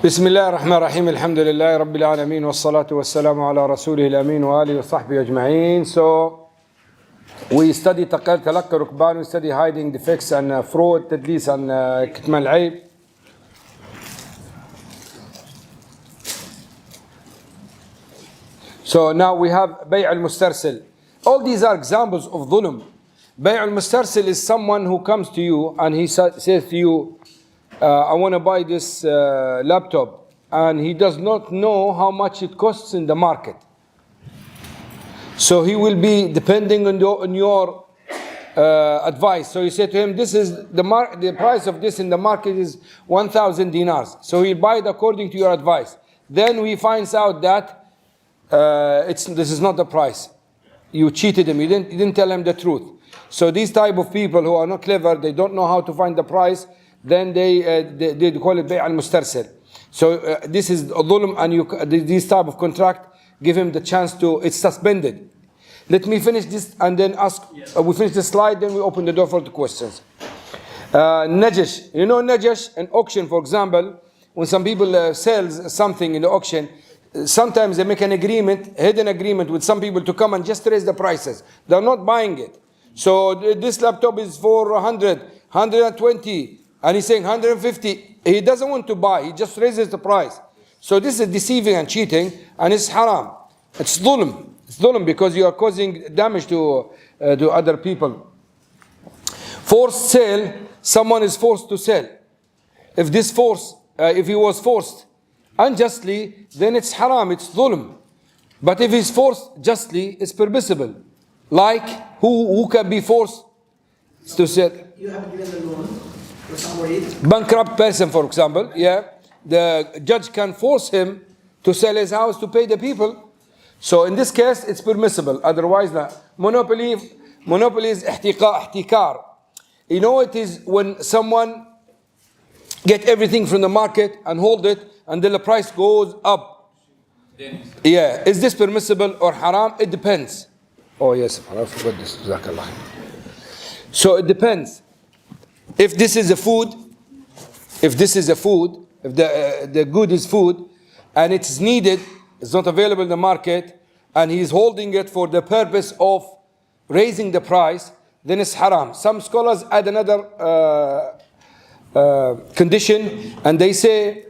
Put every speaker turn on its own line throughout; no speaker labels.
بسم الله الرحمن الرحيم الحمد لله رب العالمين والصلاة والسلام على رسوله الأمين وآله وصحبه أجمعين. So we study تلقى ركبان, we study hiding defects and fraud, تدليس and كتمان العيب. So now we have بيع المسترسل. All these are examples of ظلم. بيع المسترسل is someone who comes to you and he says to you, I want to buy this laptop, and he does not know how much it costs in the market. So he will be depending on your advice. So you say to him, this is the price of this in the market is 1,000 dinars. So he'll buy it according to your advice. Then he finds out that this is not the price. You cheated him. You didn't tell him the truth. So these type of people who are not clever, they don't know how to find the price. Then they call it بيع المسترسل. So this is a ظلم, and this type of contract give him the chance to, it's suspended. Let me finish this and then ask, we finish the slide, then we open the door for the questions. Najash, you know Najash, an auction for example, when some people sells something in the auction, sometimes they make an agreement, hidden agreement with some people to come and just raise the prices. They're not buying it. So this laptop is for 100, 120, and he's saying 150. He doesn't want to buy. He just raises the price. So this is deceiving and cheating, and it's haram. It's dhulm. It's dhulm because you are causing damage to other people. Forced sale. Someone is forced to sell. If he was forced unjustly, then it's haram. It's dhulm. But if he's forced justly, it's permissible. Like who can be forced to sell?
You have given the loan.
Bankrupt person, for example, the judge can force him to sell his house to pay the people. So in this case, it's permissible. Otherwise, not. Monopoly is ihtikar. You know, it is when someone get everything from the market and hold it until the price goes up. Is this permissible or haram? It depends. Oh yes, I forgot this. So it depends. If this is a food, if the good is food, and it's needed, it's not available in the market, and he's holding it for the purpose of raising the price, then it's haram. Some scholars add another condition, and they say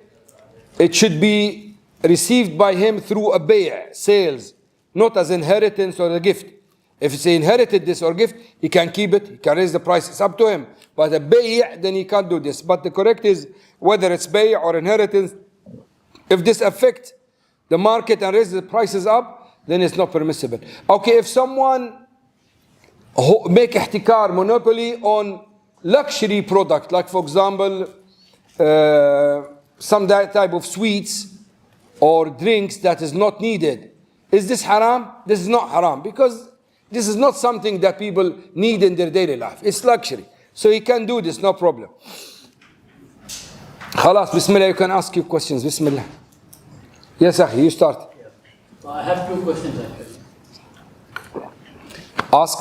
it should be received by him through a bay', sales, not as inheritance or a gift. If he inherited this or gift, he can keep it, he can raise the price, it's up to him. But a bay', then he can't do this. But the correct is, whether it's bay' or inheritance, if this affects the market and raises the prices up, then it's not permissible. Okay, if someone make ihtikar, monopoly on luxury product, like for example, some type of sweets or drinks that is not needed, is this haram? This is not haram, because this is not something that people need in their daily life. It's luxury. So you can do this, no problem. Khalas, bismillah, you can ask your questions. Bismillah. Yes, Akhi, you start.
So I have two questions actually.
Ask.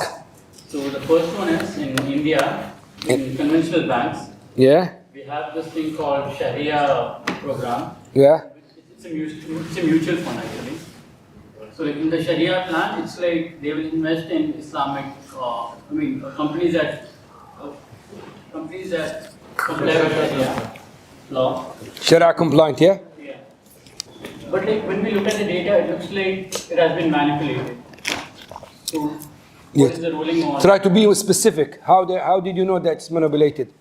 So the first one is, in India, in conventional banks, we have this thing called Sharia program. It's a mutual fund actually. So in the Sharia plan, it's like they will invest in Islamic, companies that comply with Sharia law.
Sharia compliant, yeah?
Yeah. But like when we look at the data, it looks like it has been manipulated. So what is the ruling on?
Try to be specific. How did you know that it's manipulated?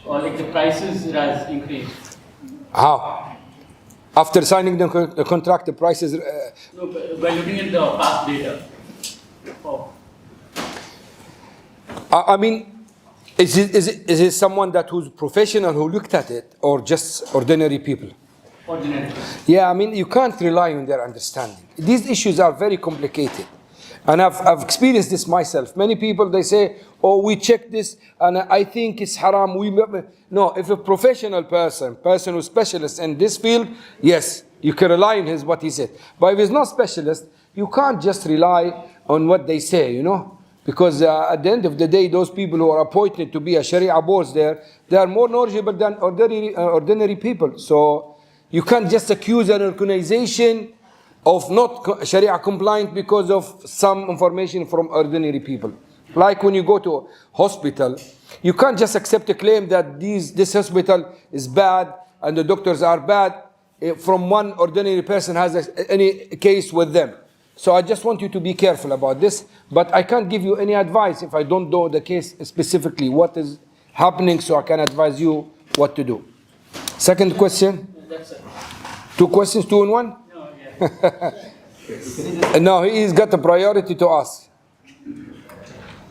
Or like the prices it has increased.
How? After signing the contract, the prices...
No, by looking at the past data.
I mean, is it someone who's professional who looked at it, or just ordinary people?
Ordinary.
Yeah, I mean, you can't rely on their understanding. These issues are very complicated. And I've experienced this myself. Many people, they say, oh, we checked this and I think it's haram. No, if a professional person who's specialist in this field, yes, you can rely on what he said. But if he's not specialist, you can't just rely on what they say, you know. Because at the end of the day, those people who are appointed to be a Sharia boards there, they are more knowledgeable than ordinary people. So You can't just accuse an organization of not Sharia compliant because of some information from ordinary people. Like when you go to a hospital, you can't just accept a claim that this hospital is bad and the doctors are bad from one ordinary person has any case with them. So I just want you to be careful about this, but I can't give you any advice if I don't know the case specifically, what is happening, so I can advise you what to do. Second question?
That's it.
2 questions, 2 in 1?
No, yeah.
No, he's got a priority to ask.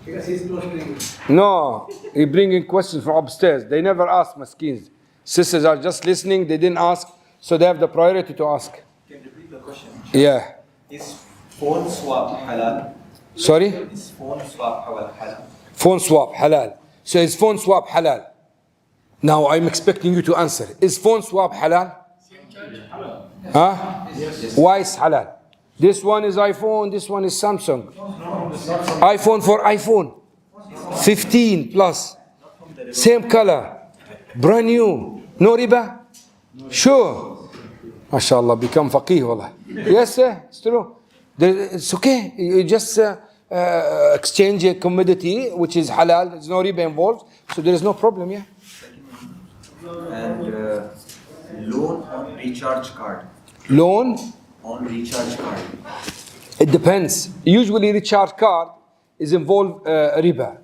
Because he's close
No, he bringing questions from upstairs. They never ask, maskins. Sisters are just listening, they didn't ask, so they have the priority to ask.
Can you repeat the question?
Yeah.
Is phone swap halal?
Sorry?
Is phone swap halal?
Phone swap halal. So is phone swap halal? Now I'm expecting you to answer. Is phone swap halal? Huh?
Yes.
Why is halal? This one is iPhone, this one is Samsung. iPhone for iPhone. 15 plus. Same color. Brand new. No riba? Sure. MashaAllah, become faqih, wallah. Yes, sir, it's true. It's okay. You just exchange a commodity, which is halal. There's no riba involved. So there is no problem, yeah.
And loan on recharge card.
Loan?
On recharge card.
It depends. Usually recharge card is involved riba.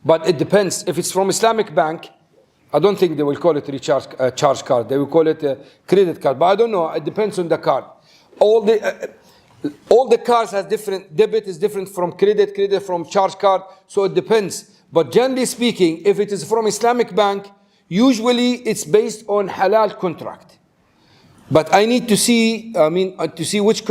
But it depends. If it's from Islamic bank, I don't think they will call it recharge charge card. They will call it a credit card. But I don't know. It depends on the card. All the cards has different. Debit is different from credit from charge card. So it depends. But generally speaking, if it is from Islamic bank, usually it's based on halal contract. But I need to see. To see which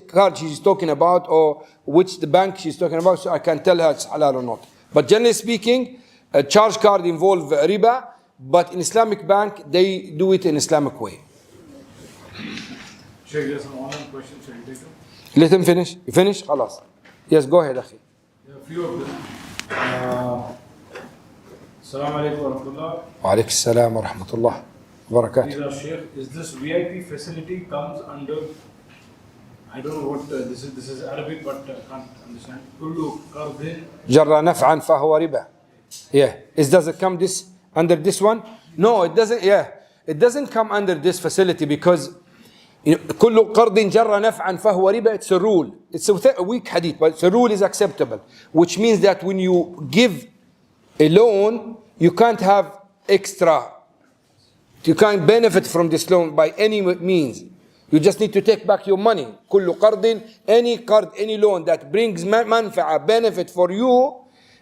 card she's talking about or which the bank she's talking about, so I can tell her it's halal or not. But generally speaking, a charge card involves riba, but in Islamic bank, they do it in Islamic way.
Sheikh, there's an online question. Should you take them?
Let him finish. You finish? Khalas. Yes, go ahead, akhi.
There are a few of them. Assalamu alaikum wa rahmatullah.
Wa alaikum assalam wa rahmatullah wa barakatuh.
These are Sheikh. Is this VIP facility comes under, I don't know what this is. This is Arabic, but I can't understand. Kullu qardin.
Jarra naf'an fahuwa riba. Yeah. Does it come under this one? No, it doesn't. Yeah. It doesn't come under this facility because كل قرض جر نفعا فهو ربا. It's a rule. It's a weak hadith, but the rule is acceptable. Which means that when you give a loan, you can't have extra. You can't benefit from this loan by any means. You just need to take back your money. كل قرض, any loan that brings manfa'a, benefit for you,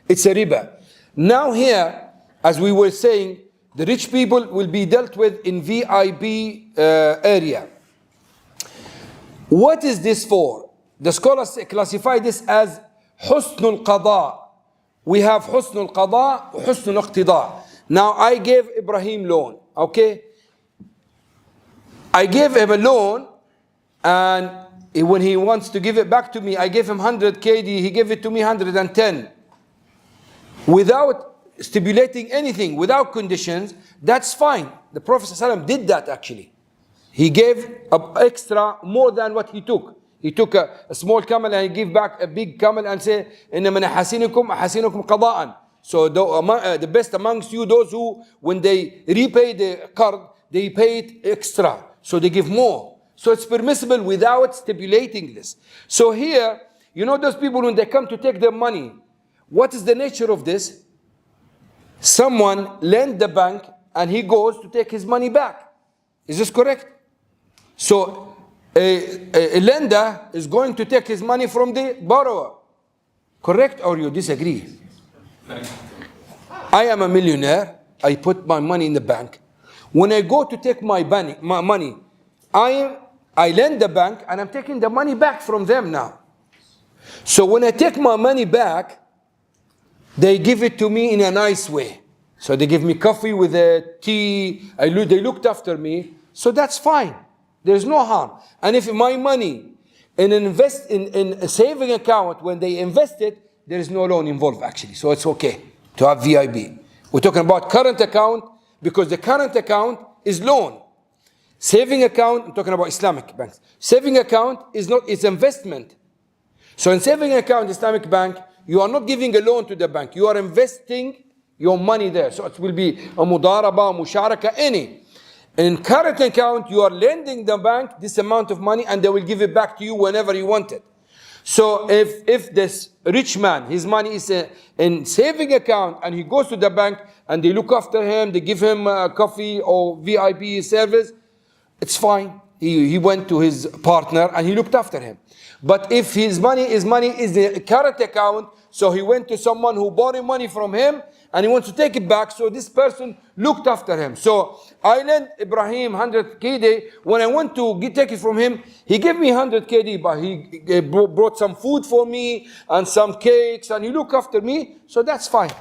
it's a riba. Now here, as we were saying, the rich people will be dealt with in VIP area. What is this for? The scholars classify this as husnul qada. We have husnul qada, husnul iqtida. Now I gave Ibrahim loan, okay? I gave him a loan, and when he wants to give it back to me, I gave him 100 KD, he gave it to me 110. Without stipulating anything, without conditions, that's fine. The Prophet ﷺ did that actually. He gave extra more than what he took. He took a small camel and he gave back a big camel and said, إِنَّ مِنْ أَحَسِنِكُمْ قَضَاءً. So the best amongst you, those who, when they repay the card, they pay it extra. So they give more. So it's permissible without stipulating this. So here, you know those people when they come to take their money, what is the nature of this? Someone lent the bank and he goes to take his money back. Is this correct? So a lender is going to take his money from the borrower. Correct or you disagree? I am a millionaire. I put my money in the bank. When I go to take my money, I lend the bank and I'm taking the money back from them now. So when I take my money back, they give it to me in a nice way. So they give me coffee with a tea. They looked after me. So that's fine. There's no harm. And if my money in a saving account, when they invest it, there is no loan involved actually. So it's okay to have VIB. We're talking about current account because the current account is loan. Saving account, I'm talking about Islamic banks. Saving account is not, it's investment. So in saving account, Islamic bank, you are not giving a loan to the bank. You are investing your money there. So it will be a mudaraba, musharaka, any. In current account, you are lending the bank this amount of money and they will give it back to you whenever you want it. So if this rich man, his money is in saving account and he goes to the bank and they look after him, they give him coffee or VIP service, it's fine. He went to his partner and he looked after him. But if his money is the current account, so he went to someone who borrowed money from him and he wants to take it back, so this person looked after him. So I lent Ibrahim 100 KD. When I went to take it from him, he gave me 100 KD, but he brought some food for me and some cakes and he looked after me, so that's fine.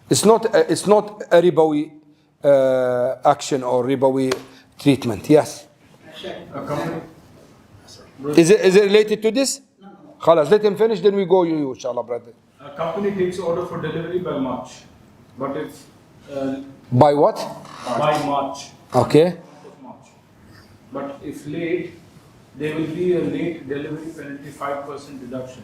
It's not a ribawi action or ribawi treatment. Yes.
A company.
Is it related to this? Khalas, let him finish, then we go you, inshallah, brother.
A company takes order for delivery by March, but if
By what?
by March.
Okay.
March. But if late, there will be a late delivery penalty 5% deduction.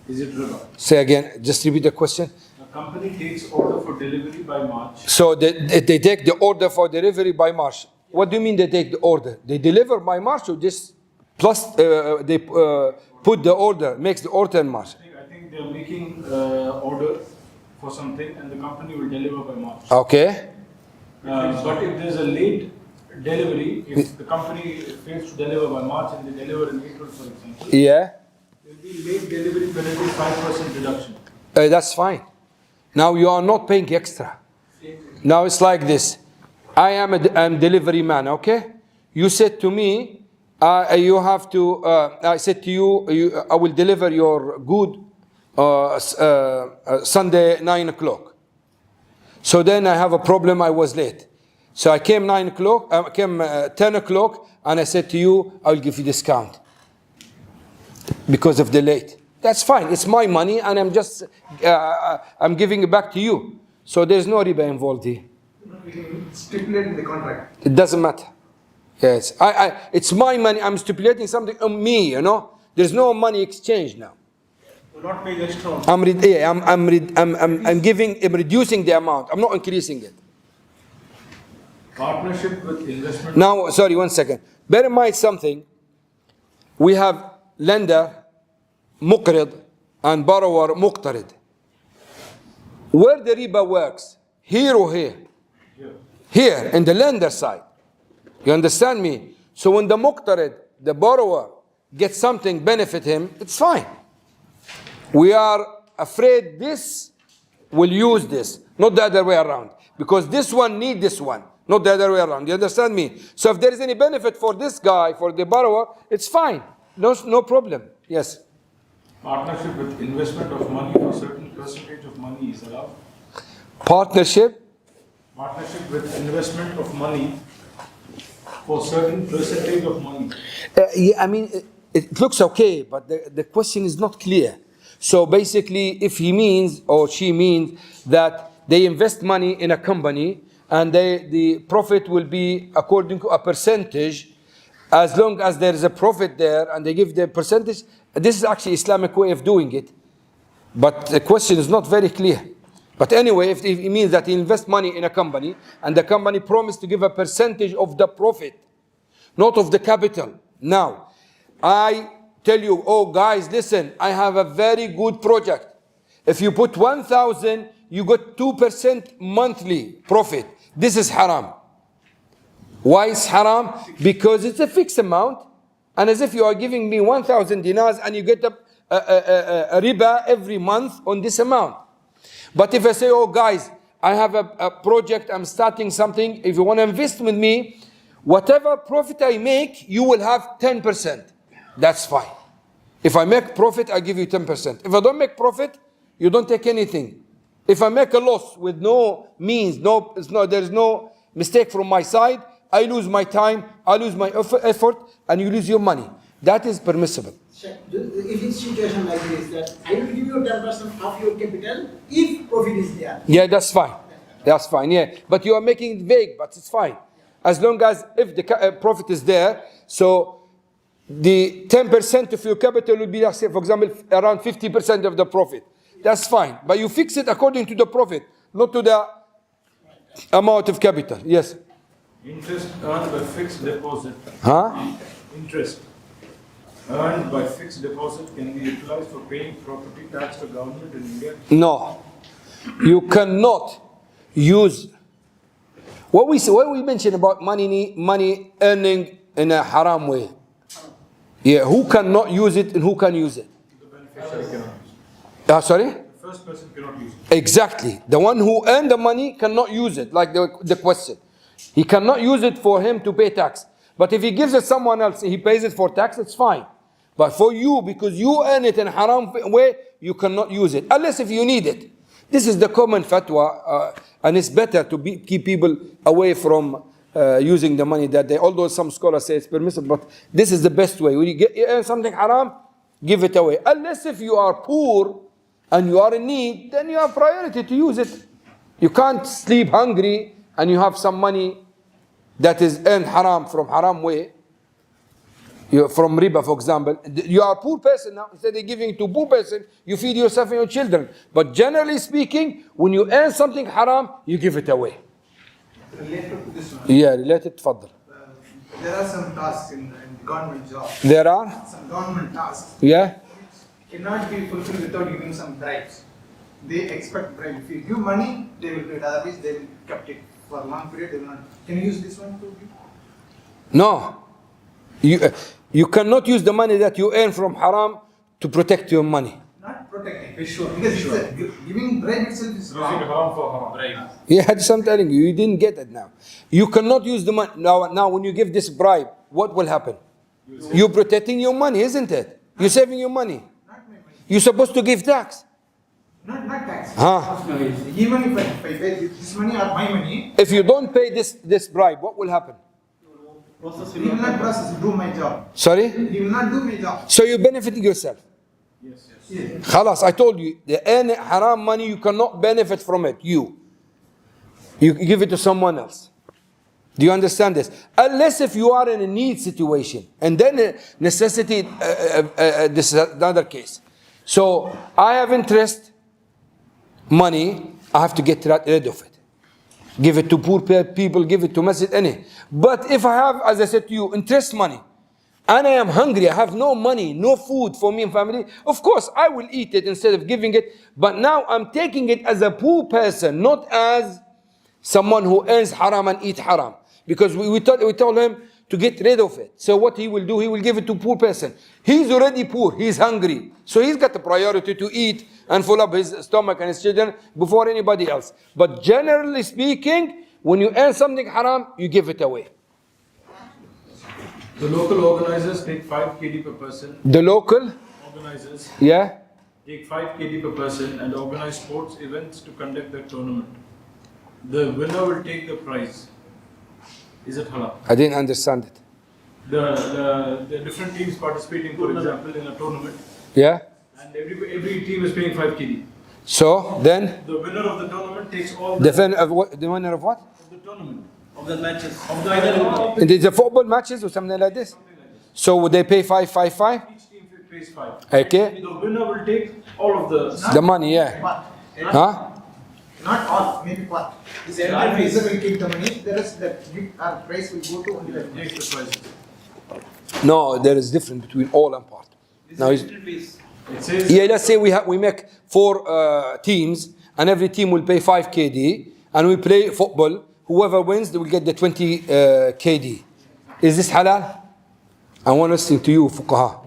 Is it riba?
Say again, just repeat the question.
A company takes order for delivery by March.
So they take the order for delivery by March. What do you mean they take the order? They deliver by March or just plus they put the order, makes the order in March?
I think they are making order for something and the company will deliver by March.
Okay.
But if there's a late delivery, if the company fails to deliver by March and they deliver in April, for example,
Yeah.
there will be late delivery penalty 5% deduction.
That's fine. Now you are not paying extra. Now it's like this. I'm delivery man, okay? You said to me, you have to, I said to you, I will deliver your good Sunday 9 o'clock. So then I have a problem, I was late. So I came 9 o'clock, I came 10 o'clock, and I said to you, I'll give you discount because of the late. That's fine, it's my money and I'm just, I'm giving it back to you. So there's no riba involved here.
Stipulate in the contract.
It doesn't matter. Yes, it's my money. I'm stipulating something on me. You know, there's no money exchange now.
We're not paying extra.
I'm reducing the amount. I'm not increasing it.
Partnership with investment.
Now, sorry, 1 second. Bear in mind something. We have lender, muqrid, and borrower, muqtarid. Where the riba works, here or here? Here, in the lender side. You understand me? So when the muqtarid, the borrower, gets something, benefit him, it's fine. We are afraid this will use this, not the other way around. Because this one needs this one, not the other way around. You understand me? So if there is any benefit for this guy, for the borrower, it's fine. No problem. Yes.
Partnership with investment of money for certain percentage of money is allowed.
Partnership
with investment of money for certain percentage of money.
Yeah, I mean, it looks okay, but the question is not clear. So basically, if he means or she means that they invest money in a company and the profit will be according to a percentage, as long as there is a profit there and they give the percentage, this is actually Islamic way of doing it. But the question is not very clear. But anyway, if it means that he invests money in a company and the company promised to give a percentage of the profit, not of the capital. Now, I tell you, oh guys, listen, I have a very good project. If you put 1,000, you got 2% monthly profit. This is haram. Why is haram? Because it's a fixed amount, and as if you are giving me 1,000 dinars and you get a riba every month on this amount. But if I say, oh guys, I have a project, I'm starting something, if you want to invest with me, whatever profit I make, you will have 10%. That's fine. If I make profit, I give you 10%. If I don't make profit, you don't take anything. If I make a loss with no means, there is no mistake from my side, I lose my time, I lose my effort, and you lose your money. That is permissible.
If it's situation like this, that I will give you 10% of your capital if profit is there.
Yeah, that's fine. That's fine, yeah. But you are making it vague, but it's fine. as long as if the profit is there, so the 10% of your capital will be, let's say, for example, around 50% of the profit. That's fine. But you fix it according to the profit, not to the amount of capital. Yes?
Interest earned by fixed deposit.
Huh?
Interest earned by fixed deposit can be utilized for paying property tax to government in India.
No. You cannot use what we mentioned about money earning in a haram way. Yeah, who cannot use it and who can use it?
The beneficiary cannot use it.
Sorry?
The first person cannot use it.
Exactly. The one who earned the money cannot use it, like the question. He cannot use it for him to pay tax. But if he gives it someone else, he pays it for tax, it's fine. But for you, because you earn it in a haram way, you cannot use it. Unless if you need it. This is the common fatwa, and it's better to keep people away from using the money that they, although some scholars say it's permissible, but this is the best way. When you earn something haram, give it away. Unless if you are poor and you are in need, then you have priority to use it. You can't sleep hungry and you have some money that is earned haram from haram way. From riba, for example, you are a poor person now. Instead of giving to poor person, you feed yourself and your children. But generally speaking, when you earn something haram, you give it away.
Related to this one,
Yeah, related. تفضل.
there are some tasks in government jobs.
There are.
Some government tasks
Yeah.
cannot be fulfilled without giving some bribes. They expect bribe. If you give money, they will do it. Otherwise, they will kept it for a long period. They will not. Can you use this one to give?
No. You cannot use the money that you earn from haram to protect your money.
Not protecting. Sure. Because it's giving bribe itself is
Using
wrong.
haram for haram. Right.
Yeah, that's what I'm telling you. You didn't get it now. You cannot use the money. Now, when you give this bribe, what will happen? You're protecting your money, isn't it? You're saving your money.
Not my money.
You're supposed to give tax.
Not tax.
Huh?
Even if I pay this money or my money,
If you don't pay this bribe, what will happen?
he will not process, do my job.
Sorry?
He will not do my job.
So you're benefiting yourself.
Yes.
Yeah.
Khalas, I told you, the earn haram money, you cannot benefit from it. You give it to someone else. Do you understand this? Unless if you are in a need situation, and then necessity, this is another case. So I have interest, money, I have to get rid of it. Give it to poor people, give it to masjid, any. But if I have, as I said to you, interest money, and I am hungry, I have no money, no food for me and family, of course I will eat it instead of giving it. But now I'm taking it as a poor person, not as someone who earns haram and eat haram. Because we told him to get rid of it. So what he will do, he will give it to poor person. He's already poor, he's hungry. So he's got the priority to eat and fill up his stomach and his children before anybody else. But generally speaking, when you earn something haram, you give it away.
The local organizers take 5 kd per person.
The local,
Organizers
yeah?
take 5 kd per person and organize sports events to conduct the tournament. The winner will take the prize. Is it halal?
I didn't understand it.
The different teams participating, for example, in a tournament,
Yeah?
and every team is paying 5 kd.
So then,
The winner of the tournament takes all
the winner of what?
the tournament.
Of the matches.
Of the final,
And it's a football matches or something like this? So would they pay 5, 5, 5?
each team pays 5.
Okay.
The winner will take all of the.
The money, yeah.
Part.
Huh?
Not all, maybe part. This entire visa will keep the money. The rest that our price will go to only the
Takes the prizes.
No, there is difference between all and part. Now,
It says.
yeah, let's say we make 4 teams, and every team will pay 5 kd, and we play football. Whoever wins, they will get the 20 kd. Is this halal? I want to listen to you, fuqaha.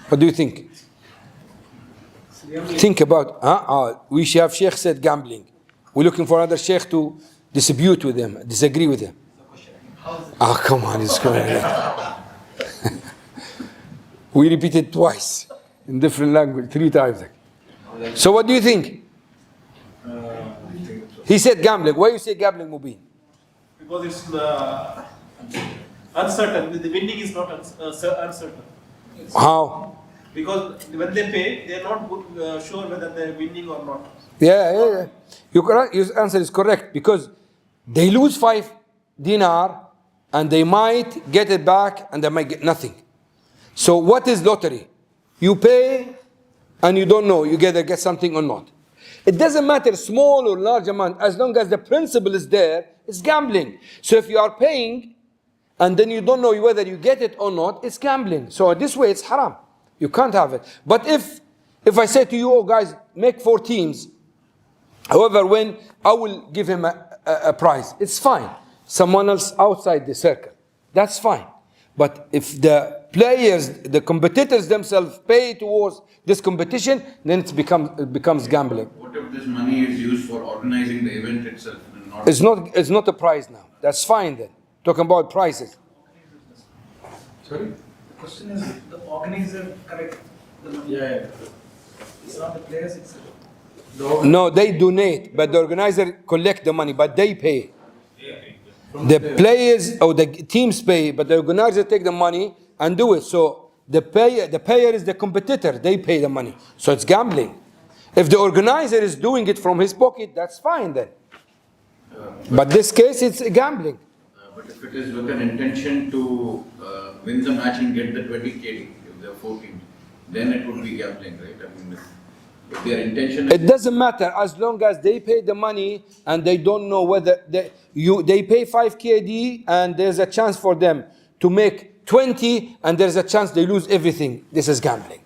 What do you think? Think about. We have Sheikh said gambling. We're looking for another Sheikh to disagree with him. Come on, it's coming. We repeated twice in different language, 3 times. So what do you think? He said gambling. Why you say gambling, Mubin?
Because it's uncertain. The winning is not uncertain.
How?
Because when they pay, they are not sure whether they are winning or not.
Yeah. Your answer is correct, because they lose 5 dinar and they might get it back and they might get nothing. So what is lottery? You pay and you don't know you get something or not. It doesn't matter small or large amount, as long as the principle is there, it's gambling. So if you are paying and then you don't know whether you get it or not, it's gambling. So this way it's haram. You can't have it. But if I say to you, oh guys, make 4 teams, however, when I will give him a prize, it's fine. Someone else outside the circle, that's fine. But if the players, the competitors themselves pay towards this competition, then it becomes gambling.
What if this money is used for organizing the event itself? And
It's not a prize now. That's fine then. Talking about prizes.
Sorry?
The question is, the organizer correct the money?
Yeah.
It's not the players, it's
No, they donate, but the organizer collect the money, but they pay. The players or the teams pay, but the organizer take the money and do it. So the payer is the competitor. They pay the money. So it's gambling. If the organizer is doing it from his pocket, that's fine then. But this case, it's gambling.
but if it is with an intention to win the match and get the 20 KD, if there are 4 teams, then it would be gambling, right? I mean, if their intention is...
It doesn't matter as long as they pay the money and they don't know whether they pay 5 KD and there's a chance for them to make 20 and there's a chance they lose everything. This is gambling.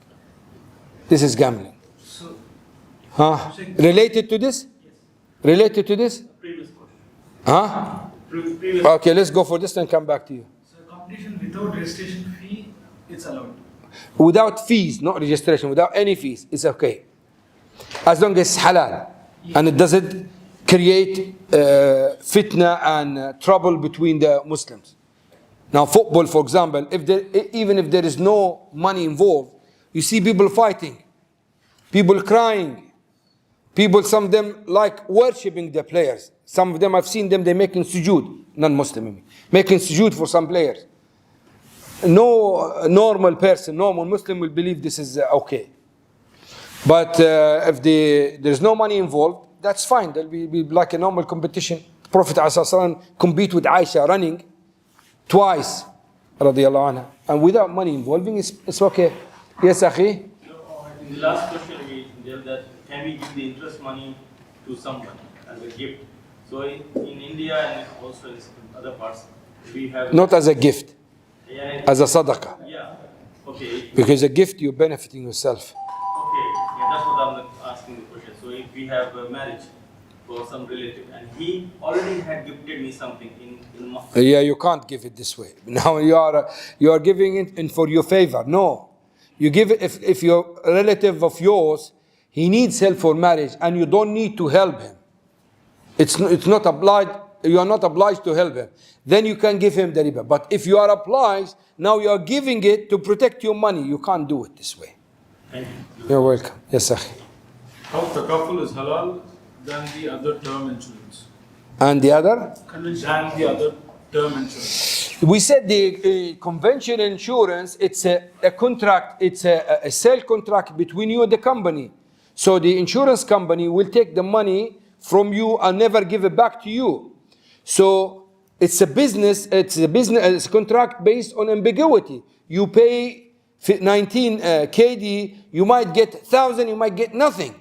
This is gambling.
So,
Huh? Related to this? Related to this?
Previous question.
Huh?
Previous.
Okay, let's go for this and come back to you.
so competition without registration fee, it's allowed.
Without fees, not registration, without any fees, it's okay. As long as it's halal and it doesn't create fitna and trouble between the Muslims. Now, football, for example, even if there is no money involved, you see people fighting, people crying, people, some of them like worshipping the players. Some of them, I've seen them, they're making sujood, non-Muslim, making sujood for some players. No normal person, normal Muslim will believe this is okay. But if there's no money involved, that's fine. There'll be like a normal competition. Prophet ﷺ compete with Aisha running twice, radiallahu anha. And without money involving, it's okay. Yes, akhi?
In the last question, we dealt that can we give the interest money to someone as a gift? So in India and also in other parts, we have...
Not as a gift,
Yeah,
as a sadaqah.
yeah, okay.
Because a gift, you're benefiting yourself.
Okay, yeah, that's what I'm asking the question. So if we have a marriage for some relative and he already had gifted me something in Makkah.
Yeah, you can't give it this way. Now you are giving it in for your favor. No. You give it if your relative of yours, he needs help for marriage and you don't need to help him. It's not obliged, you are not obliged to help him. Then you can give him the riba. But if you are obliged, now you are giving it to protect your money. You can't do it this way.
Thank you.
You're welcome. Yes, akhi.
How takaful is halal than the other term insurance?
And the other?
Than the other term insurance.
We said the conventional insurance, it's a contract, it's a sale contract between you and the company. So the insurance company will take the money from you and never give it back to you. So it's a business contract based on ambiguity. You pay 19 KD, you might get 1,000, you might get nothing.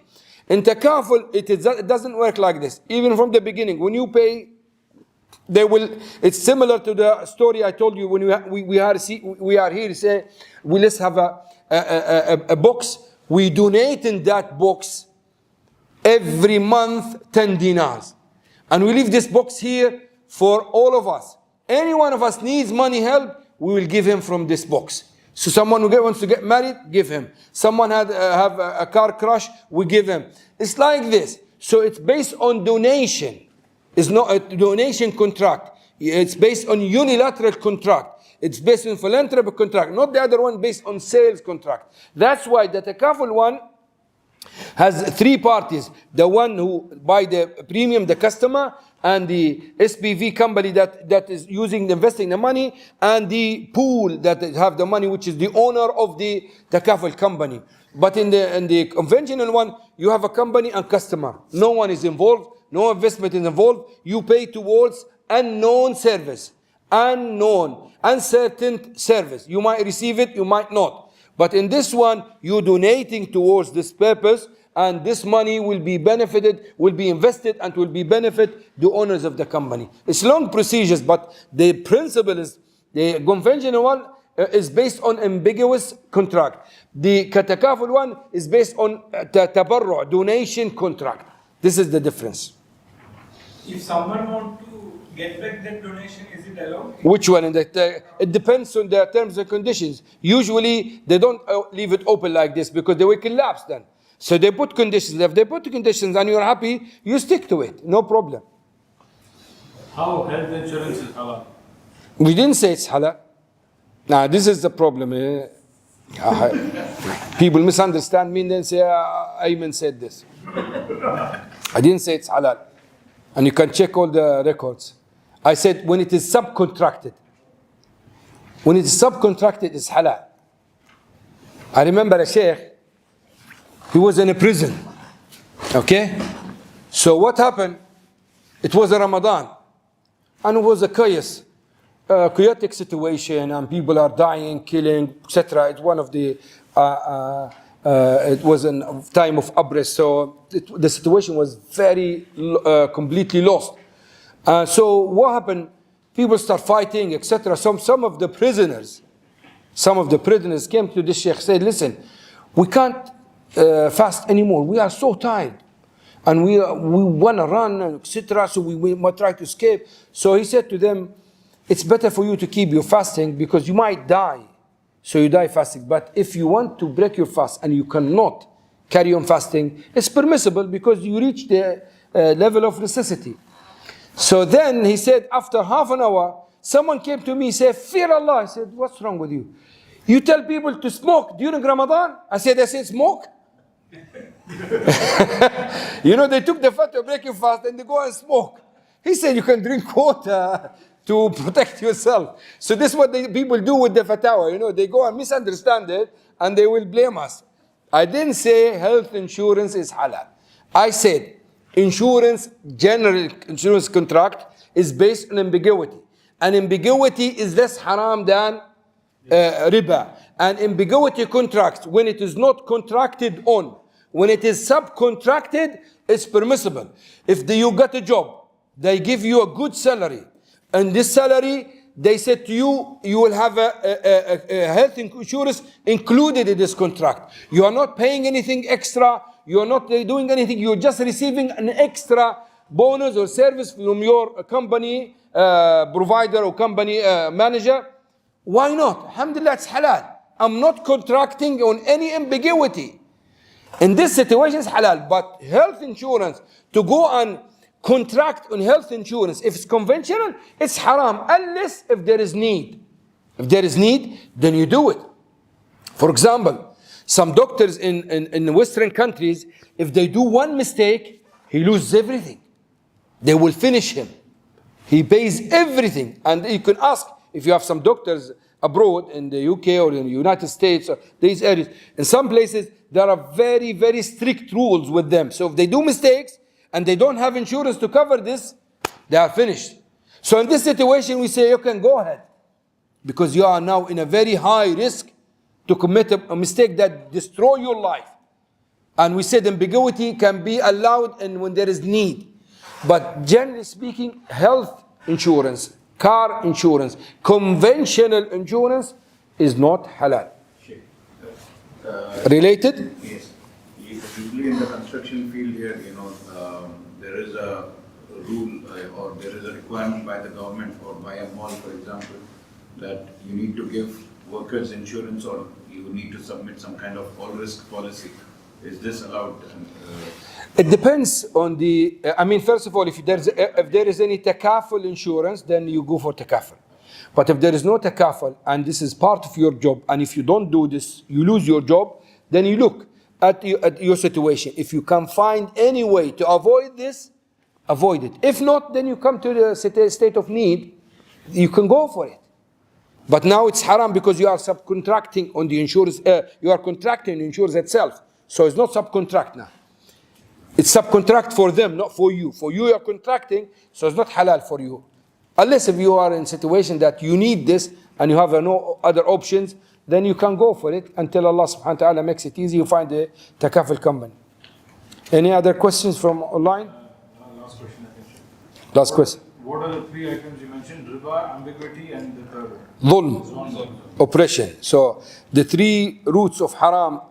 In takaful, it doesn't work like this. Even from the beginning, when you pay, it's similar to the story I told you when we are here, say, let's have a box. We donate in that box every month 10 dinars. And we leave this box here for all of us. Any one of us needs money help, we will give him from this box. So someone who wants to get married, give him. Someone have a car crash, we give him. It's like this. So it's based on donation. It's not a donation contract. It's based on unilateral contract. It's based on philanthropic contract, not the other one based on sales contract. That's why the takaful one has 3 parties. The one who buy the premium, the customer, and the SPV company that is investing the money, and the pool that have the money, which is the owner of the takaful company. But in the conventional one, you have a company and customer. No one is involved. No investment is involved. You pay towards unknown service. unknown, uncertain service. You might receive it, you might not. But in this one, you're donating towards this purpose, and this money will be benefited, will be invested, and will be benefit the owners of the company. It's long procedures, but the principle is, the conventional one is based on ambiguous contract. The katakaful one is based on tabarru, donation contract. This is the difference.
If someone want to get back that donation, is it allowed?
Which one? It depends on the terms and conditions. Usually, they don't leave it open like this because they will collapse then. So they put conditions. If they put the conditions and you're happy, you stick to it. No problem.
How health insurance is halal?
We didn't say it's halal. Now, this is the problem. People misunderstand me and then say, Aimen said this. I didn't say it's halal. And you can check all the records. I said when it is subcontracted. When it is subcontracted, it's halal. I remember a sheikh, he was in a prison. Okay? So what happened? It was a Ramadan. And it was a chaotic situation, and people are dying, killing, etc. It's one of the, it was a time of abris, so the situation was very completely lost. So what happened? People start fighting, etc. Some of the prisoners came to the sheikh, said, listen, we can't fast anymore. We are so tired. And we want to run, etc. So we might try to escape. So he said to them, it's better for you to keep your fasting because you might die. So you die fasting. But if you want to break your fast and you cannot carry on fasting, it's permissible because you reach the level of necessity. So then he said, after half an hour, someone came to me and said, fear Allah. I said, what's wrong with you? You tell people to smoke during Ramadan? I said, smoke? You know, they took the fat to break your fast and they go and smoke. He said, you can drink water to protect yourself. So this is what people do with the fatwa. You know, they go and misunderstand it and they will blame us. I didn't say health insurance is halal. I said insurance, general insurance contract is based on ambiguity. And ambiguity is less haram than riba. And ambiguity contracts, when it is not contracted on, when it is subcontracted, it's permissible. If you got a job, they give you a good salary, and this salary, they said to you, you will have a health insurance included in this contract. You are not paying anything extra, you are not doing anything, you're just receiving an extra bonus or service from your company provider or company manager. Why not? Alhamdulillah, it's halal. I'm not contracting on any ambiguity. In this situation, it's halal. But health insurance, to go and contract on health insurance, if it's conventional, it's haram, unless if there is need. If there is need, then you do it. For example, some doctors in Western countries, if they do one mistake, he loses everything. They will finish him. He pays everything. And you can ask, if you have some doctors abroad in the UK or in the United States, or these areas, in some places, there are very, very strict rules with them. So if they do mistakes and they don't have insurance to cover this, they are finished. So in this situation, we say, you can go ahead. Because you are now in a very high risk to commit a mistake that destroy your life. And we said ambiguity can be allowed and when there is need. But generally speaking, health insurance, car insurance, conventional insurance is not halal. Related?
Yes. Usually in the construction field here, there is a rule or there is a requirement by the government or by a mall, for example, that you need to give workers insurance or you need to submit some kind of all-risk policy. Is this allowed?
It depends on the, first of all, if there is any takaful insurance, then you go for takaful. But if there is no takaful and this is part of your job, and if you don't do this, you lose your job, then you look at your situation. If you can find any way to avoid this, avoid it. If not, then you come to the state of need, you can go for it. But now it's haram because you are subcontracting on the insurance, you are contracting the insurance itself. So it's not subcontract now. It's subcontract for them, not for you. For you, you are contracting, so it's not halal for you. Unless if you are in a situation that you need this and you have no other options, then you can go for it until Allah subhanahu wa ta'ala makes it easy. You find a takaful company. Any other questions from online?
Last question, I think.
Last question.
What are the three items you mentioned? Riba, ambiguity, and the third one?
Dhulm, oppression. So the three roots of haram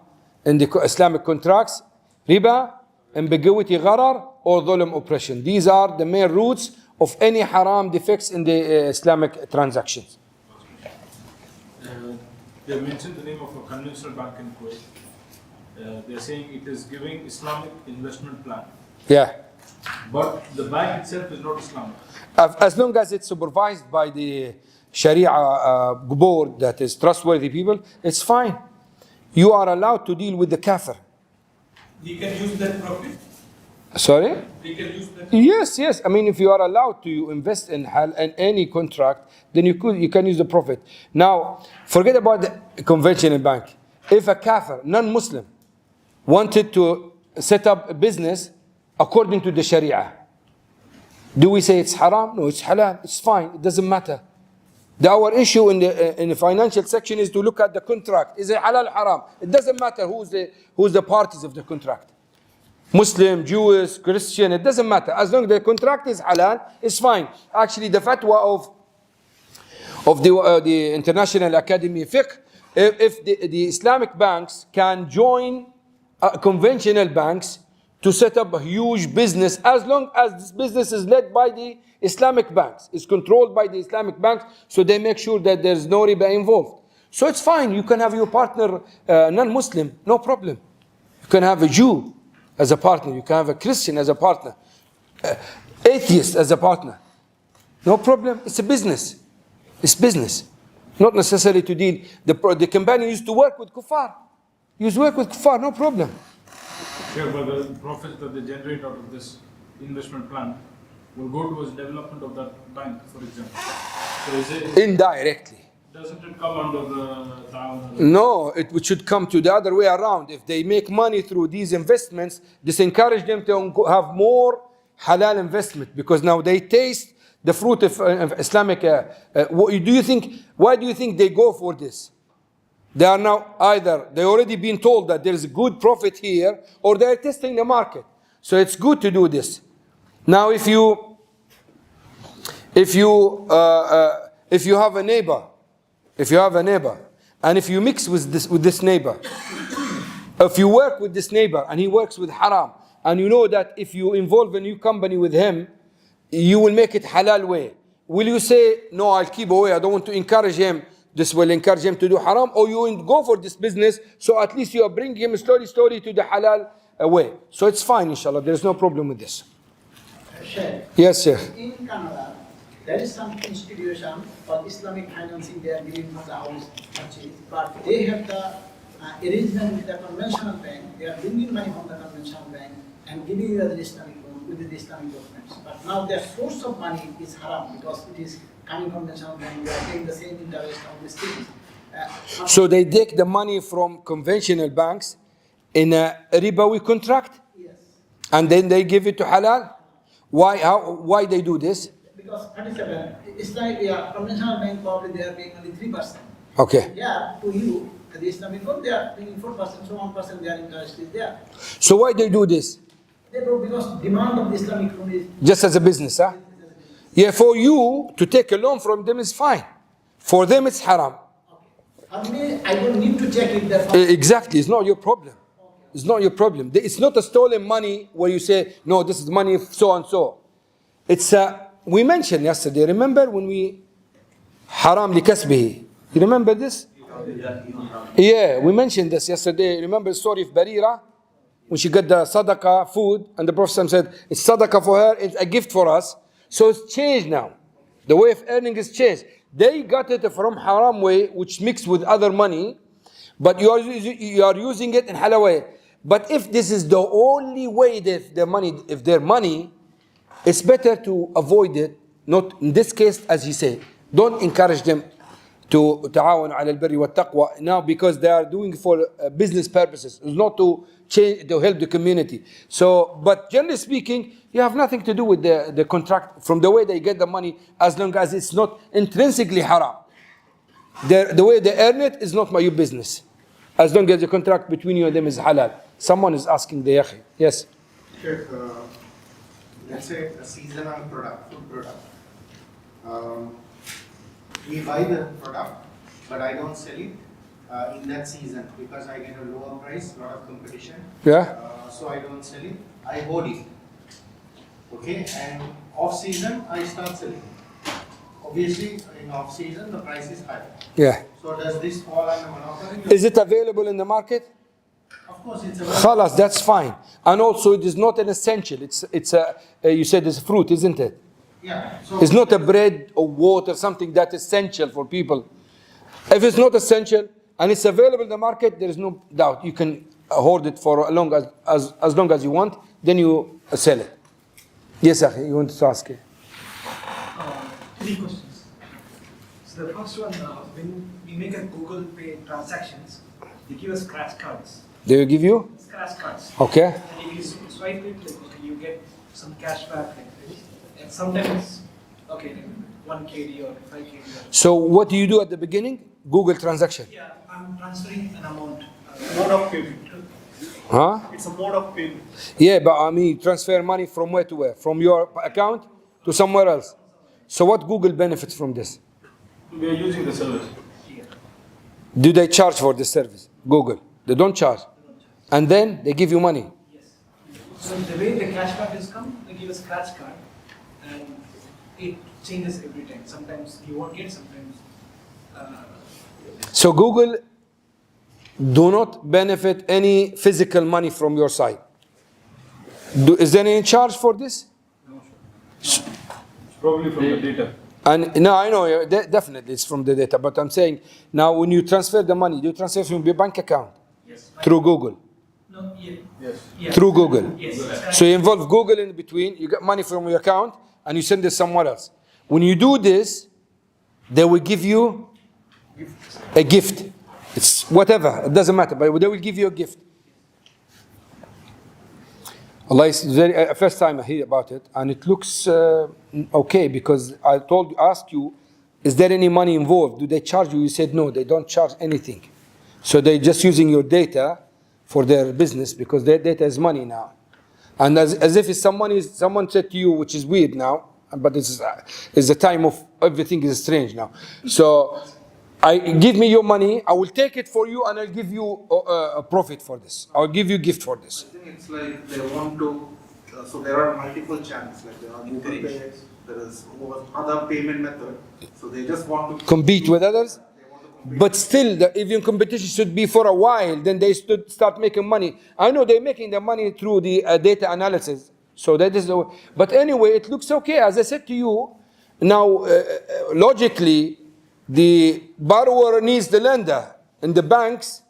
in the Islamic contracts: riba, ambiguity, gharar, or dhulm, oppression. These are the main roots of any haram defects in the Islamic transactions.
They mentioned the name of a conventional bank in Kuwait. They're saying it is giving Islamic investment plan.
Yeah.
But the bank itself is not Islamic.
As long as it's supervised by the Sharia board that is trustworthy people, it's fine. You are allowed to deal with the kafir.
He can use that profit.
Sorry?
He can use that.
Yes. I mean, if you are allowed to invest in any contract, then you can use the profit. Now, forget about the conventional bank. If a kafir, non-Muslim, wanted to set up a business according to the Sharia, do we say it's haram? No, it's halal. It's fine. It doesn't matter. Our issue in the financial section is to look at the contract. Is it halal or haram? It doesn't matter who's the parties of the contract. Muslim, Jewish, Christian, it doesn't matter. As long as the contract is halal, it's fine. Actually, the fatwa of the International Academy Fiqh, if the Islamic banks can join conventional banks to set up a huge business, as long as this business is led by the Islamic banks, is controlled by the Islamic banks, so they make sure that there's no riba involved. So it's fine. You can have your partner non-Muslim, no problem. You can have a Jew as a partner. You can have a Christian as a partner. Atheist as a partner. No problem. It's a business. It's business. Not necessarily to deal. The company used to work with kuffar. Used to work with kuffar, no problem.
Sure, but the profits that they generate out of this investment plan will go towards development of that bank, for example. So is it,
indirectly.
Doesn't it come under the ta'awun?
No, it should come to the other way around. If they make money through these investments, this encourage them to have more halal investment, because now they taste the fruit of Islamic. Why do you think they go for this? They are now either they already been told that there is a good profit here, or they are testing the market. So it's good to do this. Now, if you have a neighbor. If you have a neighbor, and if you mix with this neighbor, if you work with this neighbor and he works with haram, and you know that if you involve a new company with him, you will make it halal way, will you say, no, I'll keep away, I don't want to encourage him, this will encourage him to do haram, or you will go for this business, so at least you are bringing him slowly to the halal way. So it's fine, inshallah, there's no problem with this.
Sheikh,
Yes, sir.
in Canada, there is some institution for Islamic financing they are giving for the house purchase, but they have the arrangement with the conventional bank. They are bringing money from the conventional bank and giving you the Islamic loan with the Islamic documents. But now their source of money is haram because it is coming from the conventional bank. They are paying the same interest on these things.
So they take the money from conventional banks in a ribawi contract,
Yes,
and then they give it to halal. Why they do this?
because 37 Islamic conventional bank probably they are paying only 3%.
Okay.
Yeah, to you, the Islamic loan they are paying 4%, so 1% their interest is there.
So why they do this?
They do because demand of the Islamic loan is
Just as a business, huh? Yeah, for you to take a loan from them is fine. For them it's haram.
for me, I don't need to check if they're
Exactly, it's not your problem. It's not your problem. It's not a stolen money where you say, no, this is money so and so. It's we mentioned yesterday, remember when we haram li kasbihi. You remember this? Yeah, we mentioned this yesterday. Remember the story of Barira? When she got the sadaqah food, and the Prophet said, it's sadaqah for her, it's a gift for us. So it's changed now. The way of earning is changed. They got it from haram way, which mixed with other money, but you are using it in halal way. But if this is the only way that their money, it's better to avoid it. Not in this case, as he said, don't encourage them to تعاون على البر والتقوى. Now because they are doing for business purposes, it's not to change, to help the community. So, but generally speaking, you have nothing to do with the contract from the way they get the money, as long as it's not intrinsically haram. The way they earn it is not your business, as long as the contract between you and them is halal. Someone is asking the yakhi. Yes.
Sheikh, let's say a seasonal product, food product. We buy the product, but I don't sell it in that season because I get a lower price, lot of competition.
Yeah.
So I don't sell it. I hold it. Okay, and off season I start selling. Obviously, in off season the price is high.
Yeah.
So does this fall under monopoly?
Is it available in the market?
Of course, it's available.
Khalas, that's fine. And also, it is not an essential. It's a you said it's a fruit, isn't it?
Yeah. So
It's not a bread or water, something that's essential for people. If it's not essential and it's available in the market, there is no doubt you can hoard it for as long as you want. Then you sell it. Yes, Akhi, you want to ask it?
Three questions. So the first one, when we make a Google Pay transactions, they give us scratch cards.
They will give you?
Scratch cards.
Okay.
And if you swipe it, like, okay, you get some cash back like this. And sometimes, okay, 1 KD or 5 KD.
So what do you do at the beginning? Google transaction.
Yeah, I'm transferring an amount.
Mode of payment.
Huh?
It's a mode of payment.
Yeah, but I mean, transfer money from where to where? From your account to somewhere else. So what Google benefits from this?
We are using the service.
Do they charge for this service? Google. They don't charge. And then they give you money.
Yes. So the way the cashback is come, they give a scratch card, and it changes every time. Sometimes you won't get, sometimes.
So Google do not benefit any physical money from your side. Is there any charge for this?
It's probably from the data.
And no, I know, definitely it's from the data. But I'm saying, now when you transfer the money, do you transfer from your bank account?
Yes.
Through Google?
No, yeah.
Yes.
Yeah.
Through Google?
Yes.
So you involve Google in between, you get money from your account, and you send it somewhere else. When you do this, they will give you a gift. It's whatever, it doesn't matter, but they will give you a gift. Allah is very, first time I hear about it, and it looks okay, because I asked you, is there any money involved? Do they charge you? You said no, they don't charge anything. So they're just using your data for their business, because their data is money now. And as if it's someone said to you, which is weird now, but it's the time of everything is strange now. So give me your money, I will take it for you, and I'll give you a profit for this. I'll give you a gift for this.
I think it's like they want to, so there are multiple channels, like there are Google Pay, there is other payment method, so they just want to
Compete with others? But still, even competition should be for a while, then they should start making money. I know they're making the money through the data analysis, so that is the way. But anyway, it looks okay. As I said to you, now logically, the borrower needs the lender. In the banks,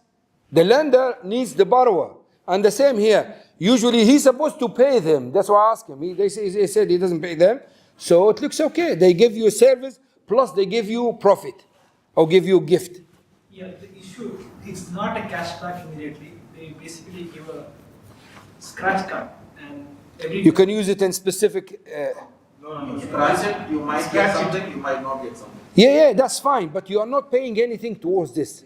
the lender needs the borrower. And the same here. Usually he's supposed to pay them. That's why I asked him. He said he doesn't pay them. So it looks okay. They give you a service, plus they give you profit. Or give you a gift.
Yeah, the issue, it's not a cashback immediately. They basically give a scratch card, and
You can use it in specific...
no. Scratch it, you might get something, you might not get something.
Yeah, that's fine, but you are not paying anything towards this.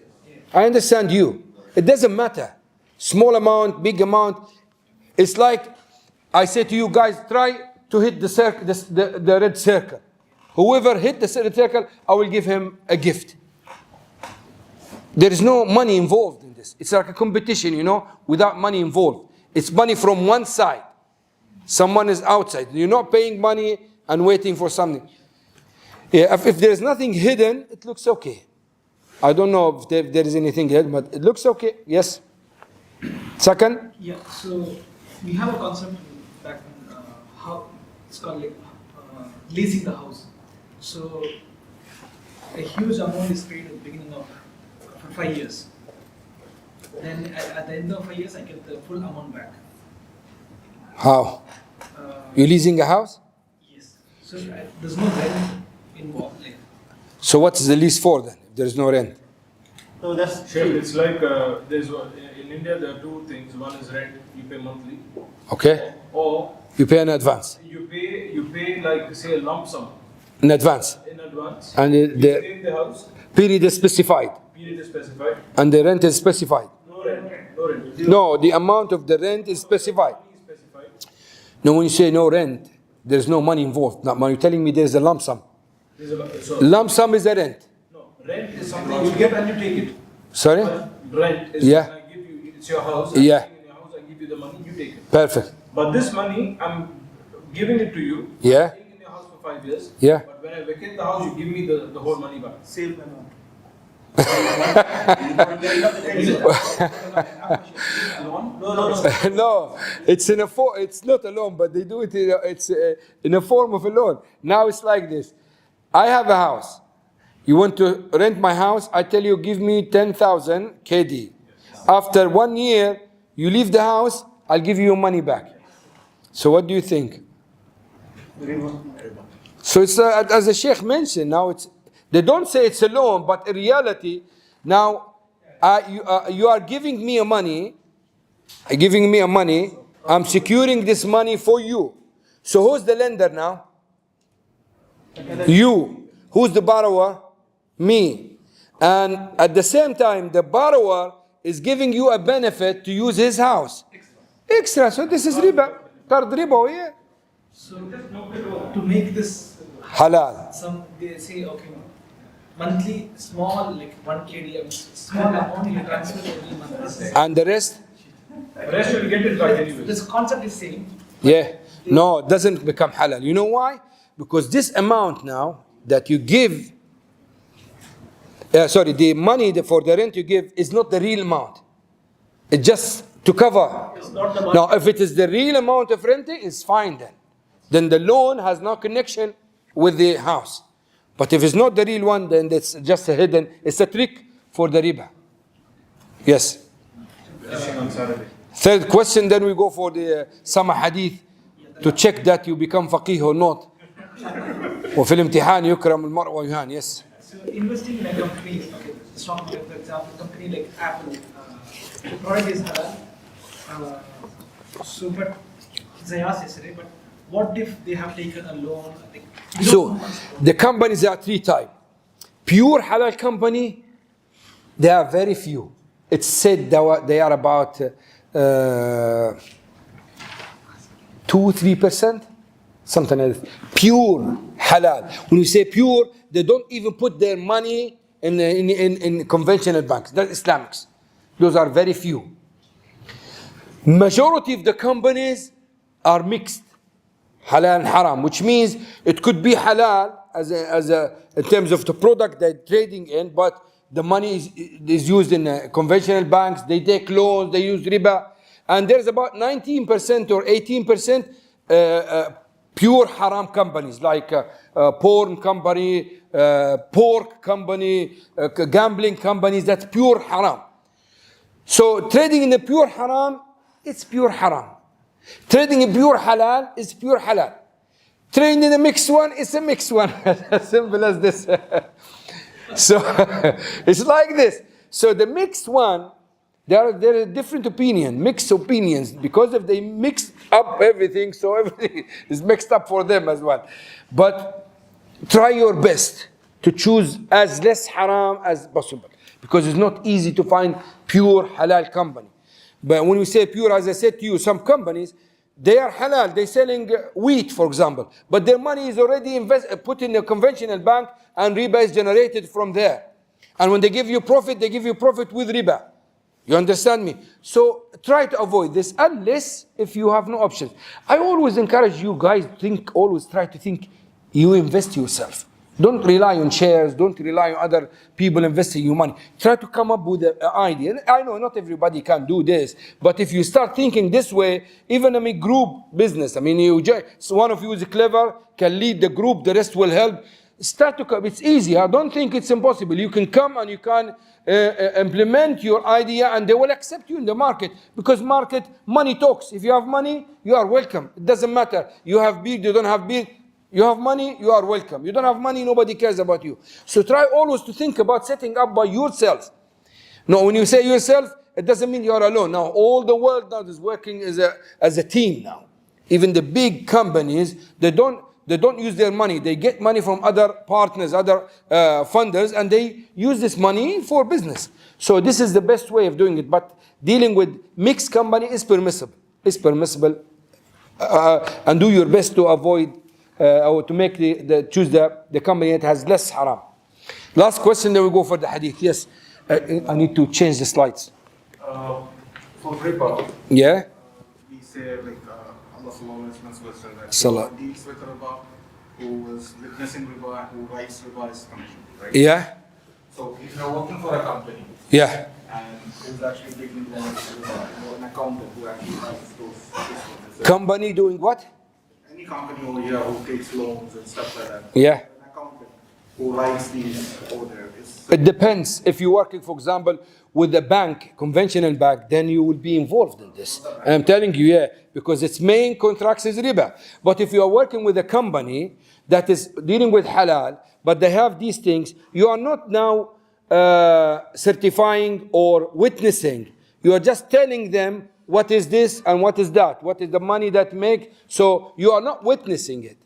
I understand you. It doesn't matter. Small amount, big amount. It's like I say to you guys, try to hit the red circle. Whoever hit the red circle, I will give him a gift. There is no money involved in this. It's like a competition, without money involved. It's money from one side. Someone is outside. You're not paying money and waiting for something. Yeah, if there is nothing hidden, it looks okay. I don't know if there is anything hidden, but it looks okay. Yes. Second?
yeah. So we have a concept back in how it's called like leasing the house. So a huge amount is paid at the beginning of for 5 years. Then at the end of 5 years, I get the full amount back.
How? You're leasing a house?
Yes. So there's no rent involved. Like,
So what is the lease for then? If there is no rent.
So that's
Sheikh, it's like in India there are two things. One is rent, you pay monthly,
Okay?
or
You pay in advance.
you pay like say a lump sum
In advance.
in advance.
And
You
the
stay in the house,
period is specified.
period is specified,
And the rent is specified.
no rent, no rent.
No, the amount of the rent is specified.
Money is specified.
No, when you say no rent, there's no money involved. Now, you're telling me there's a lump sum.
So
Lump sum is a rent.
no, rent is something you get and you take it.
Sorry?
Rent is
Yeah.
when I give you, it's your house.
Yeah.
I'm staying in your house, I give you the money, you take it.
Perfect.
But this money, I'm giving it to you.
Yeah.
I'm staying in your house for 5 years.
Yeah.
But when I vacate the house, you give me the whole money back.
Same amount.
No.
No, it's in a it's not a loan, but they do it in a form of a loan. Now it's like this. I have a house. You want to rent my house? I tell you, give me 10,000 KD. After 1 year, you leave the house, I'll give you your money back. So what do you think? So it's as the Sheikh mentioned. Now they don't say it's a loan, but in reality, now you are giving me a money. I'm securing this money for you. So who's the lender now? You. Who's the borrower? Me. And at the same time, the borrower is giving you a benefit to use his house. Extra. So this is riba. Qard riba, yeah.
So to make this
Halal.
some they say okay monthly small like 1 KD small amount you transfer every month.
And the rest?
The rest you'll get it back anyway.
This concept is same.
Yeah. No, it doesn't become halal. You know why? Because this amount now that you give, the money for the rent you give is not the real amount. It's just to cover.
It's not the
Now, if it is the real amount of renting, it's fine then. Then the loan has no connection with the house. But if it's not the real one, then it's just a hidden, it's a trick for the riba. Yes. Third question, then we go for the some hadith to check that you become faqih or not. وفي الامتحان يكرم المرء ويهان. Yes.
So investing in a company, okay, stock market, for example, company like Apple, the product is halal. So, but Zayas yesterday, but what if they have taken a loan? Like,
So the companies are three types. Pure halal company, they are very few. It's said they are about 2-3%, something like that. Pure halal. When you say pure, they don't even put their money in conventional banks. That's Islamics. Those are very few. Majority of the companies are mixed, halal and haram, which means it could be halal in terms of the product they're trading in, but the money is used in conventional banks. They take loans, they use riba, and there's about 19% or 18% pure haram companies like porn company, pork company, gambling companies. That's pure haram. So trading in the pure haram, it's pure haram. Trading in pure halal is pure halal. Trading in a mixed one, it's a mixed one. As simple as this. So it's like this. So the mixed one, there are different opinions, mixed opinions, because if they mix up everything, so everything is mixed up for them as well. But try your best to choose as less haram as possible, because it's not easy to find pure halal company. But when we say pure, as I said to you, some companies, they are halal. They're selling wheat, for example, but their money is already put in a conventional bank, and riba is generated from there. And when they give you profit, they give you profit with riba. You understand me? So try to avoid this, unless if you have no options. I always encourage you guys always try to think, you invest yourself. Don't rely on shares. Don't rely on other people investing your money. Try to come up with an idea. I know not everybody can do this, but if you start thinking this way, even group business, so one of you is clever, can lead the group, the rest will help. Start to come. It's easy. I don't think it's impossible. You can come and you can implement your idea, and they will accept you in the market, because money talks. If you have money, you are welcome. It doesn't matter. You have beard, you don't have beard. You have money, you are welcome. You don't have money, nobody cares about you. So try always to think about setting up by yourself. No, when you say yourself, it doesn't mean you are alone. Now, all the world now is working as a team now. Even the big companies, they don't use their money. They get money from other partners, other funders, and they use this money for business. So this is the best way of doing it. But dealing with mixed company is permissible. And do your best to avoid or to make choose the company that has less haram. Last question, then we go for the hadith. Yes, I need to change the slides.
For riba,
Yeah.
we say like Allah Subhanahu wa Taala that
Salah.
who deals with riba, who is witnessing riba, who writes riba is punishment, right?
Yeah.
So if you're working for a company
Yeah.
and who's actually taking loans, or an accountant who actually writes those
Company doing what?
any company over here who takes loans and stuff like that.
Yeah.
An accountant who writes these over there is.
It depends. If you're working, for example, with a bank, conventional bank, then you will be involved in this. And I'm telling you, yeah, because its main contracts is riba. But if you are working with a company that is dealing with halal, but they have these things, you are not now certifying or witnessing. You are just telling them what is this and what is that, what is the money that make. So you are not witnessing it.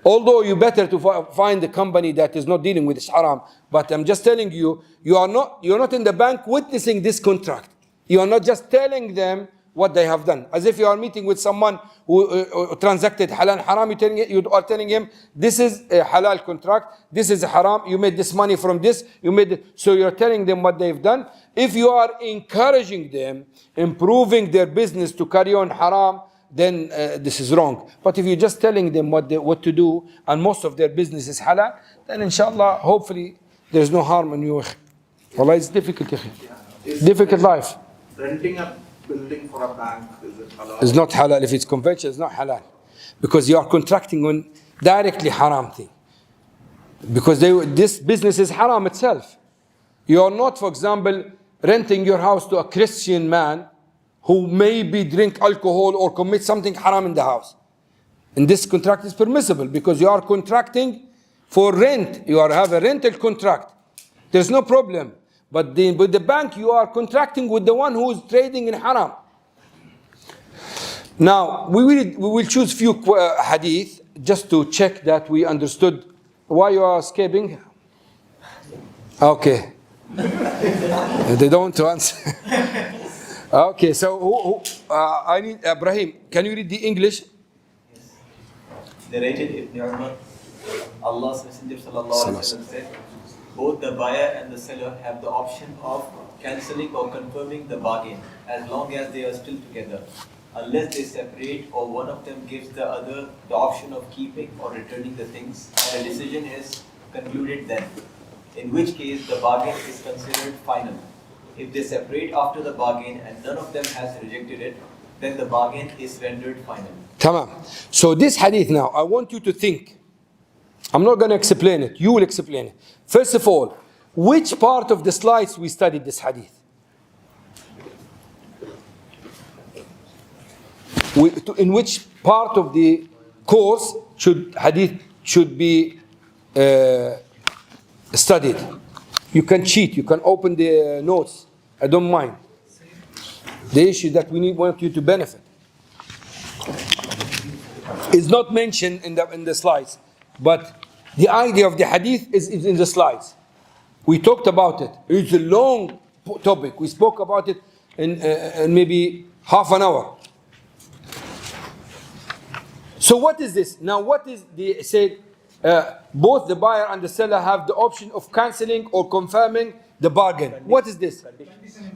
Although you better to find a company that is not dealing with this haram. But I'm just telling you, you're not in the bank witnessing this contract. You are not just telling them what they have done. As if you are meeting with someone who transacted halal and haram, you are telling him, this is a halal contract, this is a haram, you made this money from this, so you're telling them what they've done. If you are encouraging them, improving their business to carry on haram, then this is wrong. But if you're just telling them what to do, and most of their business is halal, then inshallah, hopefully, there's no harm in you. Wallah, it's difficult. Difficult life.
Renting a building for a bank, is it halal?
It's not halal. If it's conventional, it's not halal. Because you are contracting on directly haram thing. Because this business is haram itself. You are not, for example, renting your house to a Christian man who maybe drink alcohol or commit something haram in the house. And this contract is permissible because you are contracting for rent. You have a rental contract. There's no problem. But with the bank, you are contracting with the one who is trading in haram. Now, we will choose few hadith just to check that we understood why you are escaping. Okay. They don't want to answer. Okay, so I need Ibrahim. Can you read the English?
Yes. Narrated Ibn Umar, Allah's Messenger sallallahu alaihi wasallam said, both the buyer and the seller have the option of cancelling or confirming the bargain as long as they are still together, unless they separate or one of them gives the other the option of keeping or returning the things, and a decision is concluded then, in which case the bargain is considered final. If they separate after the bargain and none of them has rejected it, then the bargain is rendered final.
Tamam. So this hadith now, I want you to think. I'm not going to explain it. You will explain it. First of all, which part of the slides we studied this hadith? In which part of the course hadith should be studied? You can cheat. You can open the notes. I don't mind. The issue that want you to benefit is not mentioned in the slides, but the idea of the hadith is in the slides. We talked about it. It's a long topic. We spoke about it in maybe half an hour. So what is this? Now what is the said? Both the buyer and the seller have the option of cancelling or confirming the bargain. What is this?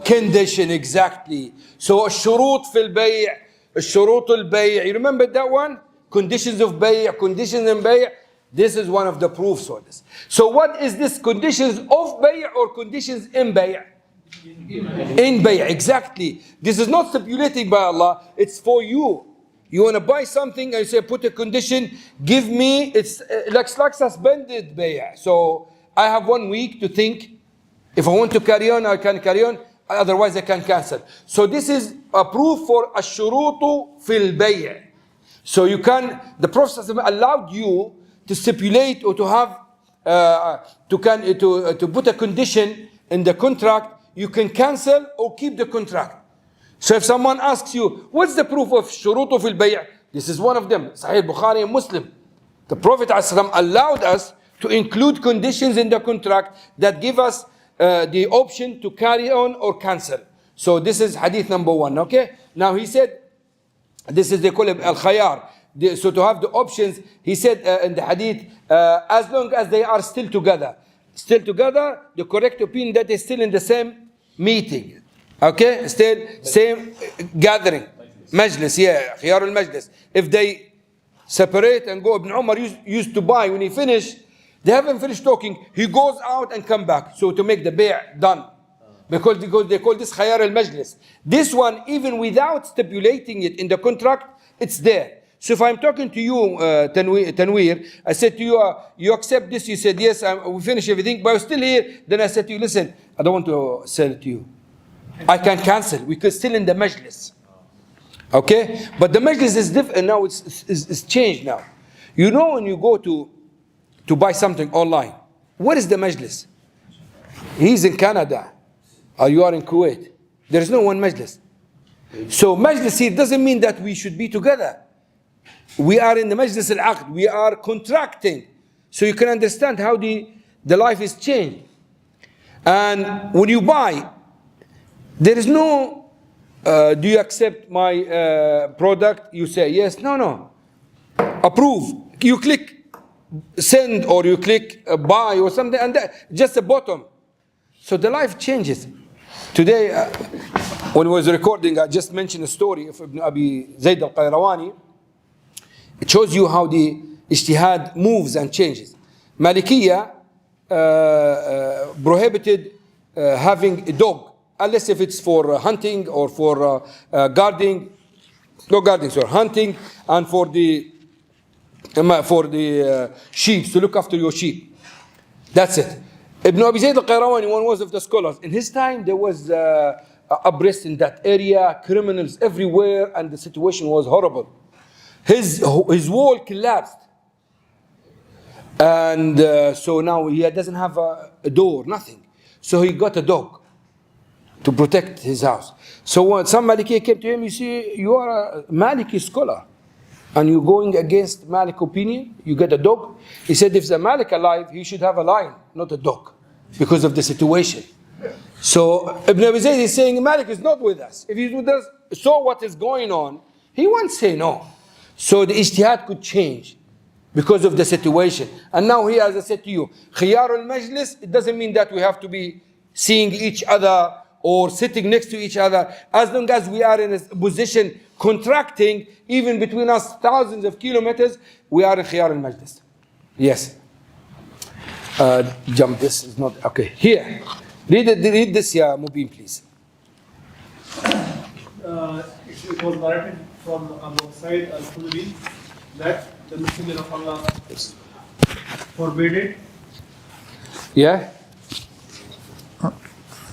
Condition, exactly. So الشروط في البيع, الشروط البيع. You remember that one? Conditions of بيع, conditions in بيع. This is one of the proofs of this. So what is this? Conditions of بيع or conditions in بيع? In بيع, exactly. This is not stipulated by Allah. It's for you. You want to buy something and you say, put a condition, give me, it's like suspended bay'ah. So I have 1 week to think. If I want to carry on, I can carry on. Otherwise, I can cancel. So this is a proof for ash-shurutu fil bay'. So you can, the Prophet allowed you to stipulate or to have, to put a condition in the contract. You can cancel or keep the contract. So if someone asks you, what's the proof of shurutu fil bay'? This is one of them, Sahih Bukhari and Muslim. The Prophet ﷺ allowed us to include conditions in the contract that give us the option to carry on or cancel. So this is hadith number 1, okay? Now he said, this is they call it al-khayar. So to have the options, he said in the hadith, as long as they are still together. Still together, the correct opinion that they're still in the same meeting. Okay, still same gathering, majlis, yeah, khiyar al-majlis. If they separate and go, Ibn Umar used to buy, when he finished, they haven't finished talking, he goes out and come back. So to make the bay' done. Because they call this khiyar al-majlis. This one, even without stipulating it in the contract, it's there. So if I'm talking to you, Tanweer, I said to you, you accept this, you said yes, we finish everything, but I'm still here. Then I said to you, listen, I don't want to sell it to you. I can cancel. We could still in the majlis. Okay? But the majlis is different now. It's changed now. You know when you go to buy something online, what is the majlis? He's in Canada. Or you are in Kuwait. There is no one majlis. So majlis here doesn't mean that we should be together. We are in the majlis al-aqd. We are contracting. So you can understand how the life is changed. And when you buy, there is no, do you accept my product? You say yes, no. Approve. You click send or you click buy or something, and just the bottom. So the life changes. Today, when I was recording, I just mentioned a story of Ibn Abi Zayd al-Qayrawani. It shows you how the ijtihad moves and changes. Malikiya prohibited having a dog, unless if it's for hunting or for guarding, hunting, and for the sheep, to look after your sheep. That's it. Ibn Abi Zayd al-Qayrawani, one was of the scholars. In his time, there was unrest in that area, criminals everywhere, and the situation was horrible. His wall collapsed. And so now he doesn't have a door, nothing. So he got a dog to protect his house. So when some Maliki came to him, you see, you are a Maliki scholar and you're going against Malik opinion, you get a dog. He said if the Malik alive, he should have a lion, not a dog, because of the situation. So Ibn Abi Zayd is saying Malik is not with us. If he's with us, saw what is going on, he won't say no. So the ijtihad could change because of the situation. And now here, as I said to you, khiyar al-majlis, it doesn't mean that we have to be seeing each other or sitting next to each other. As long as we are in a position contracting, even between us thousands of kilometers, we are in khiyar al-majlis. Yes. Jump, this is not, okay. Here, read this, ya Mubin, please.
It was narrated from Abu Sa'id al-Khudri that the Messenger of Allah forbade it.
Yeah?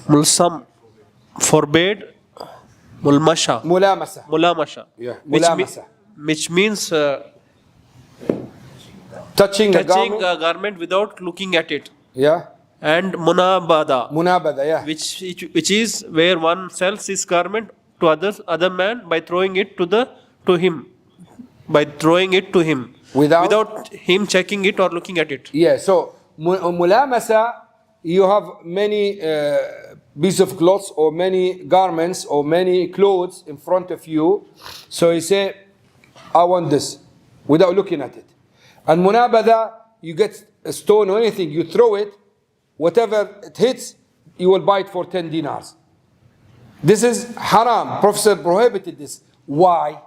Mulsam forbade Mulamasa.
Yeah. Mulamasa.
Which means
Touching
a garment without looking at it.
Yeah.
And munabada,
yeah.
which is where one sells his garment to other man by throwing it to him without him checking it or looking at it.
Yeah, so mulamasa, you have many pieces of clothes or many garments or many clothes in front of you. So you say, I want this, without looking at it. And munabada, you get a stone or anything, you throw it, whatever it hits, you will buy it for 10 dinars. This is haram. Prophet prohibited this. Why?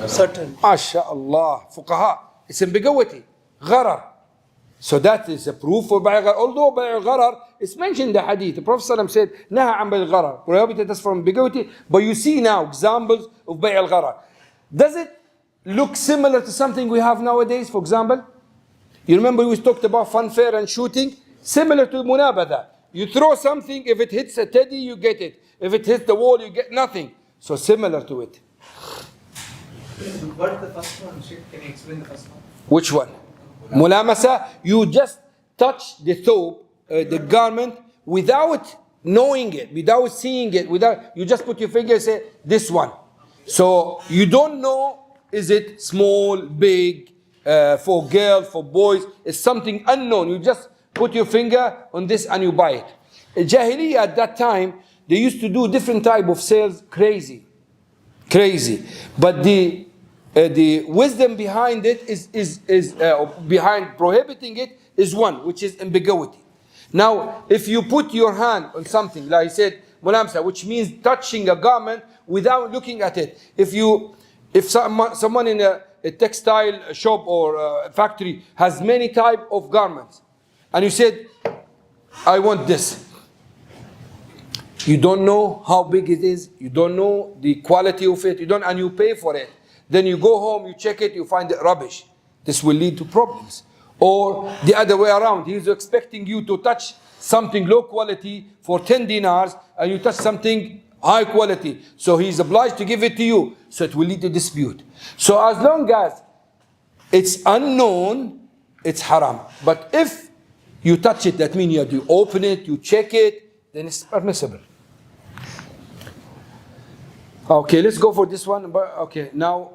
Certain.
MashaAllah. Fuqaha. It's ambiguity. Gharar. So that is a proof for bay' al-gharar. Although bay' al-gharar is mentioned in the hadith. The Prophet ﷺ said, Naha an bay' al-gharar. Prohibited us from ambiguity. But you see now examples of bay' al-gharar. Does it look similar to something we have nowadays, for example? You remember we talked about funfair and shooting? Similar to munabada. You throw something, if it hits a teddy, you get it. If it hits the wall, you get nothing. So similar to it.
What's the first one, Sheikh? Can you explain the first one?
Which one? Mulamasa, you just touch the thobe, the garment, without knowing it, without seeing it, you just put your finger and say, this one. So you don't know, is it small, big, for girls, for boys, it's something unknown. You just put your finger on this and you buy it. Jahiliyyah at that time, they used to do different type of sales, crazy. But the wisdom behind it is behind prohibiting it is one, which is ambiguity. Now, if you put your hand on something, like I said, mulamsa, which means touching a garment without looking at it. If someone in a textile shop or a factory has many type of garments, and you said, I want this. You don't know how big it is. You don't know the quality of it. And you pay for it. Then you go home, you check it, you find it rubbish. This will lead to problems. Or the other way around. He's expecting you to touch something low quality for 10 dinars and you touch something high quality. So he's obliged to give it to you. So it will lead to dispute. So as long as it's unknown, it's haram. But if you touch it, that means you open it, you check it, then it's permissible. Okay, let's go for this one. Okay, now,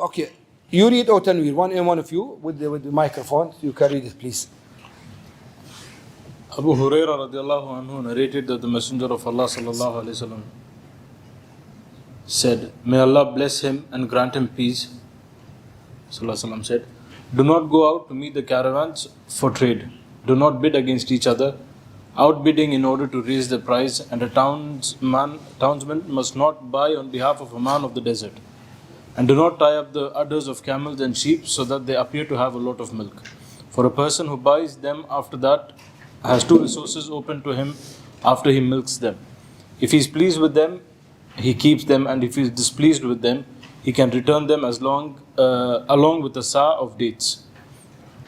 okay, you read or Tanweer, one of you with the microphone. You can read it, please.
Abu Hurairah radiallahu anhu narrated that the Messenger of Allah sallallahu alaihi wasallam said, "May Allah bless him and grant him peace." Sallallahu alaihi wasallam said, "Do not go out to meet the caravans for trade. Do not bid against each other. Outbidding in order to raise the price, and a townsman must not buy on behalf of a man of the desert. And do not tie up the udders of camels and sheep so that they appear to have a lot of milk. For a person who buys them after that has two resources open to him after he milks them. If he is pleased with them, he keeps them, and if he is displeased with them, he can return them along with a sa of dates."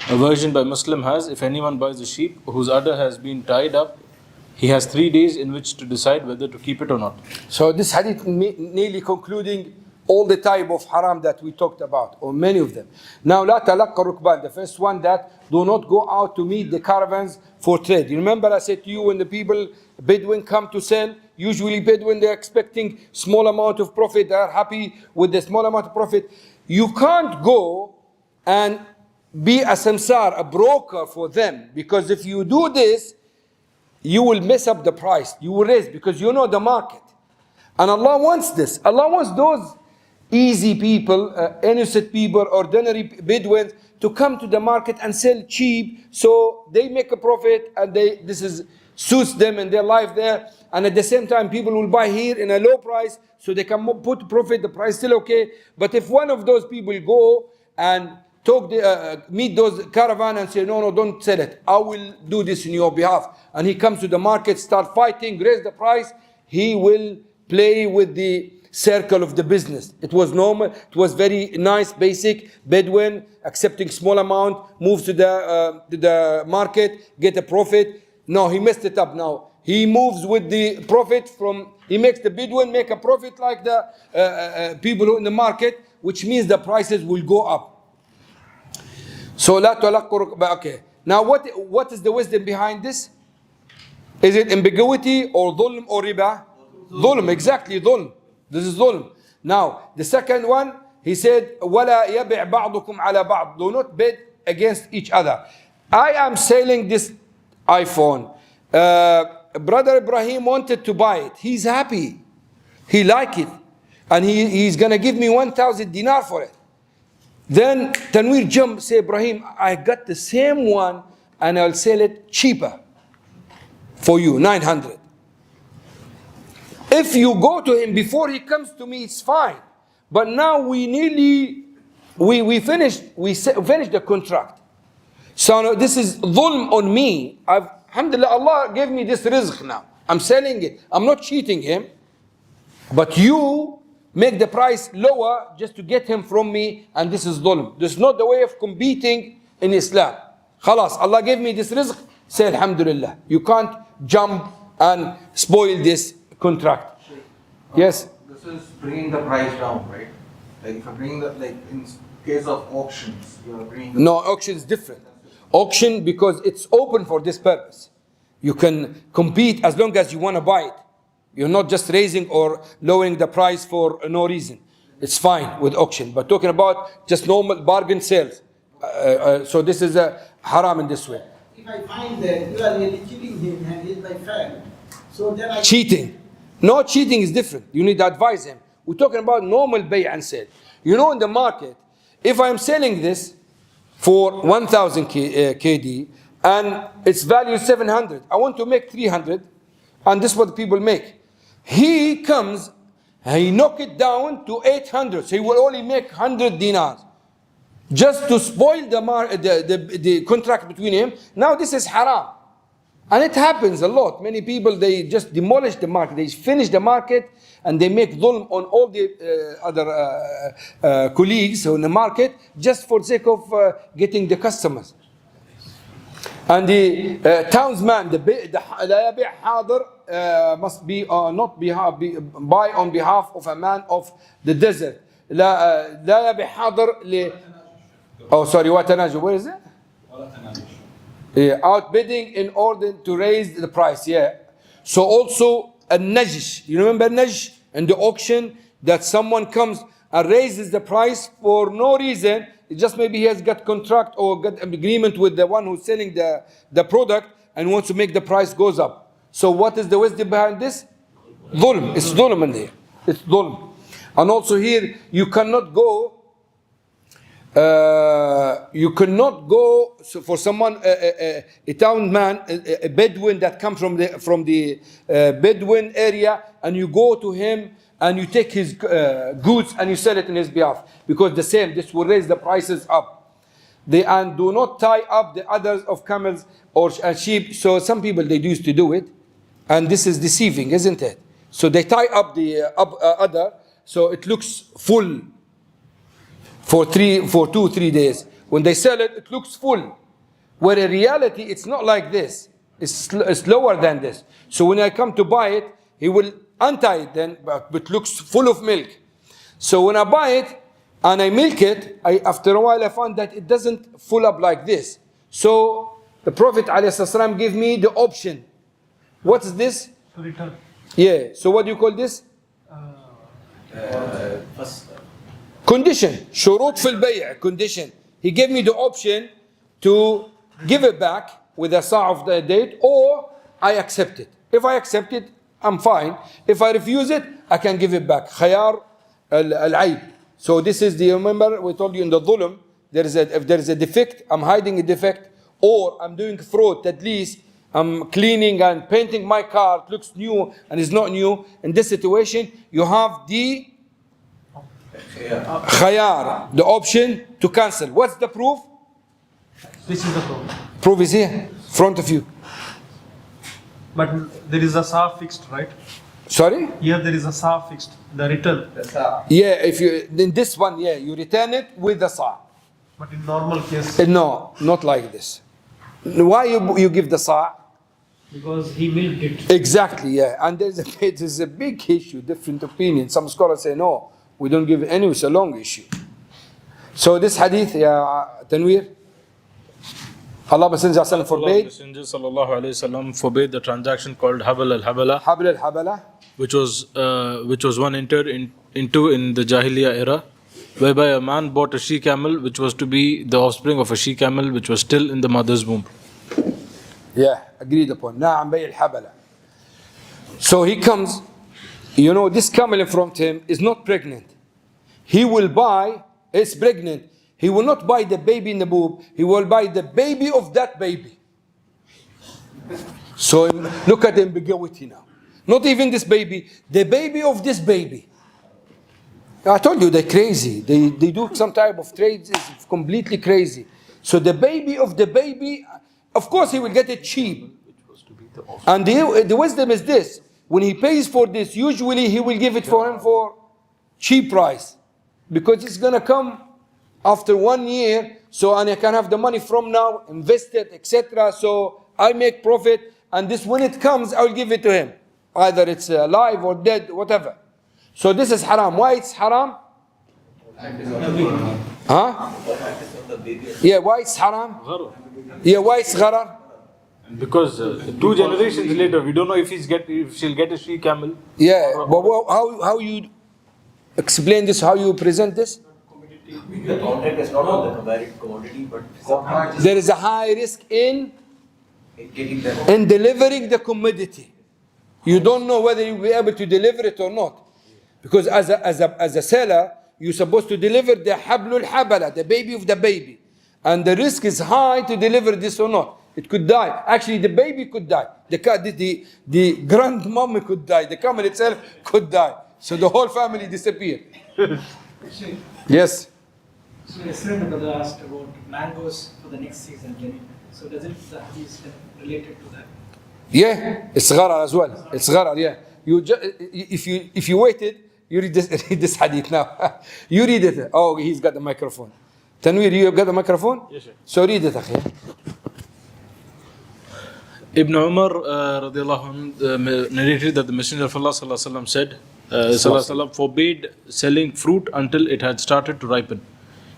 A version by Muslim has, if anyone buys a sheep whose udder has been tied up, he has 3 days in which to decide whether to keep it or not.
So this hadith nearly concluding all the type of haram that we talked about, or many of them. Now, la talaqqa rukban, the first one, that do not go out to meet the caravans for trade. You remember I said to you, when the people, Bedouin, come to sell, usually Bedouin, they're expecting small amount of profit, they are happy with the small amount of profit. You can't go and be a samsar, a broker for them, because if you do this, you will mess up the price. You will raise, because you know the market. And Allah wants this. Allah wants those easy people, innocent people, ordinary Bedouins, to come to the market and sell cheap, so they make a profit, and suits them in their life there. And at the same time, people will buy here in a low price, so they can put profit, the price still okay. But if one of those people go and meet those caravan and say, no, don't sell it, I will do this in your behalf, and he comes to the market, start fighting, raise the price, he will play with the circle of the business. It was normal, it was very nice, basic Bedouin, accepting small amount, moves to the market, get a profit. No, he messed it up now. He moves with the profit he makes the Bedouin make a profit like the people who in the market, which means the prices will go up. So la talaqqu, okay. Now what is the wisdom behind this? Is it ambiguity or dhulm or riba? Dhulm, exactly, dhulm. This is dhulm. Now the second one, he said, وَلَا يَبِعْ بَعْضُكُمْ عَلَى بَعْض. Do not bid against each other. I am selling this iPhone. Brother Ibrahim wanted to buy it. He's happy. He like it. And he's going to give me 1,000 dinar for it. Then Tanweer jump, say, Ibrahim, I got the same one and I'll sell it cheaper for you, 900. If you go to him before he comes to me, it's fine. But now we finished the contract. So now this is dhulm on me. Alhamdulillah, Allah gave me this rizq now. I'm selling it. I'm not cheating him. But you make the price lower just to get him from me, and this is dhulm. This is not the way of competing in Islam. Khalas, Allah gave me this rizq, say alhamdulillah. You can't jump and spoil this contract. Yes?
This is bringing the price down, right?
Like if you're bringing that, like in case of auctions, you're bringing.
No, auction is different. Auction because it's open for this purpose. You can compete as long as you want to buy it. You're not just raising or lowering the price for no reason. It's fine with auction. But talking about just normal bargain sales. So this is a haram in this way.
If I find that you are really cheating him and he's my friend, so then I...
Cheating. No, cheating is different. You need to advise him. We're talking about normal buy and sell. You know, in the market, if I'm selling this for 1,000 KD and its value is 700, I want to make 300, and this is what people make. He comes, he knock it down to 800, so he will only make 100 dinars. Just to spoil the contract between him. Now this is haram. And it happens a lot. Many people, they just demolish the market. They finish the market and they make dhulm on all the other colleagues in the market just for the sake of getting the customers. And the townsman, the لا يبيع حاضر must be not buy on behalf of a man of the desert. لا يبيع حاضر oh sorry, وتناجش. Where is it? Outbidding in order to raise the price. Yeah. So also a najish. You remember najish in the auction that someone comes and raises the price for no reason. It just maybe he has got contract or got an agreement with the one who's selling the product and wants to make the price goes up. So what is the wisdom behind this? Dhulm. It's dhulm in there. It's dhulm. And also here you cannot go. You cannot go for someone, a town man, a Bedouin that comes from the Bedouin area, and you go to him and you take his goods and you sell it in his behalf, because the same, this will raise the prices up. And do not tie up the others of camels or sheep. So some people, they used to do it, and this is deceiving, isn't it? So they tie up the other, so it looks full for 2-3 days. When they sell it, it looks full. Where in reality, it's not like this. It's lower than this. So when I come to buy it, he will untie it then, but it looks full of milk. So when I buy it and I milk it, after a while I found that it doesn't full up like this. So the Prophet ﷺ gave me the option. What is this?
Return.
Yeah. So what do you call this? Condition. شروط في البيع. Condition. He gave me the option to give it back with a sa' of the date, or I accept it. If I accept it, I'm fine. If I refuse it, I can give it back. خيار العيب. So this is the, remember we told you in the dhulm, if there is a defect, I'm hiding a defect, or I'm doing fraud, at least I'm cleaning and painting my car, it looks new and it's not new. In this situation, you have the khayar, the option to cancel. What's the proof?
This is the proof.
Proof is here, in front of you.
But there is a sa fixed, right?
Sorry?
Here there is a sa fixed, the return.
Yeah, if you, in this one, yeah, you return it with the sa'.
But in normal case.
No, not like this. Why you give the sa'?
Because he milked it.
Exactly, yeah. And it is a big issue, different opinion. Some scholars say no, we don't give it anyway, it's a long issue. So this hadith, yeah, Tanweer, Allah Messenger forbade.
Messenger sallallahu alayhi wasallam forbade the transaction called Habal al-Habala.
Habal al-Habala.
Which was one entered into in the Jahiliyyah era, whereby a man bought a she camel which was to be the offspring of a she camel which was still in the mother's womb.
Yeah, agreed upon. Na'am bay al-Habala. So he comes, you know, this camel in front of him is not pregnant. He will buy, it's pregnant. He will not buy the baby in the boob, he will buy the baby of that baby. So look at him begawiti now. Not even this baby, the baby of this baby. I told you they're crazy. They do some type of trades, it's completely crazy. So the baby of the baby, of course he will get it cheap. And the wisdom is this, when he pays for this, usually he will give it for him for cheap price. Because it's going to come after 1 year, so and I can have the money from now, invest it, etc. So I make profit, and this when it comes, I will give it to him. Either it's alive or dead, whatever. So this is haram. Why it's haram? Huh?
Practice on the baby.
Yeah, why it's haram?
Gharar.
Yeah, why it's gharar?
Because 2 generations later, we don't know if she'll get a she camel.
Yeah, but how you explain this? How you present this?
The contract is not on the commodity, but
There is a high risk in
getting them.
delivering the commodity. You don't know whether you'll be able to deliver it or not, because as a seller, you're supposed to deliver the hablul habala, the baby of the baby, and the risk is high to deliver this or not. It could die. Actually, the baby could die. The grandmom could die. The camel itself could die. So the whole family disappear. Yes.
So yesterday the brother asked about mangoes for the next season. So does it the hadith related to that?
Yeah, it's gharar as well. It's gharar. Yeah. If you waited, you read this hadith now. You read it. Oh, he's got the microphone. Tanweer, you got the microphone?
Yes, sir.
So read it, akhi.
Ibn Umar radiallahu anhu, narrated that the Messenger of Allah sallallahu alaihi wasallam said, sallallahu alaihi wasallam forbade selling fruit until it had started to ripen.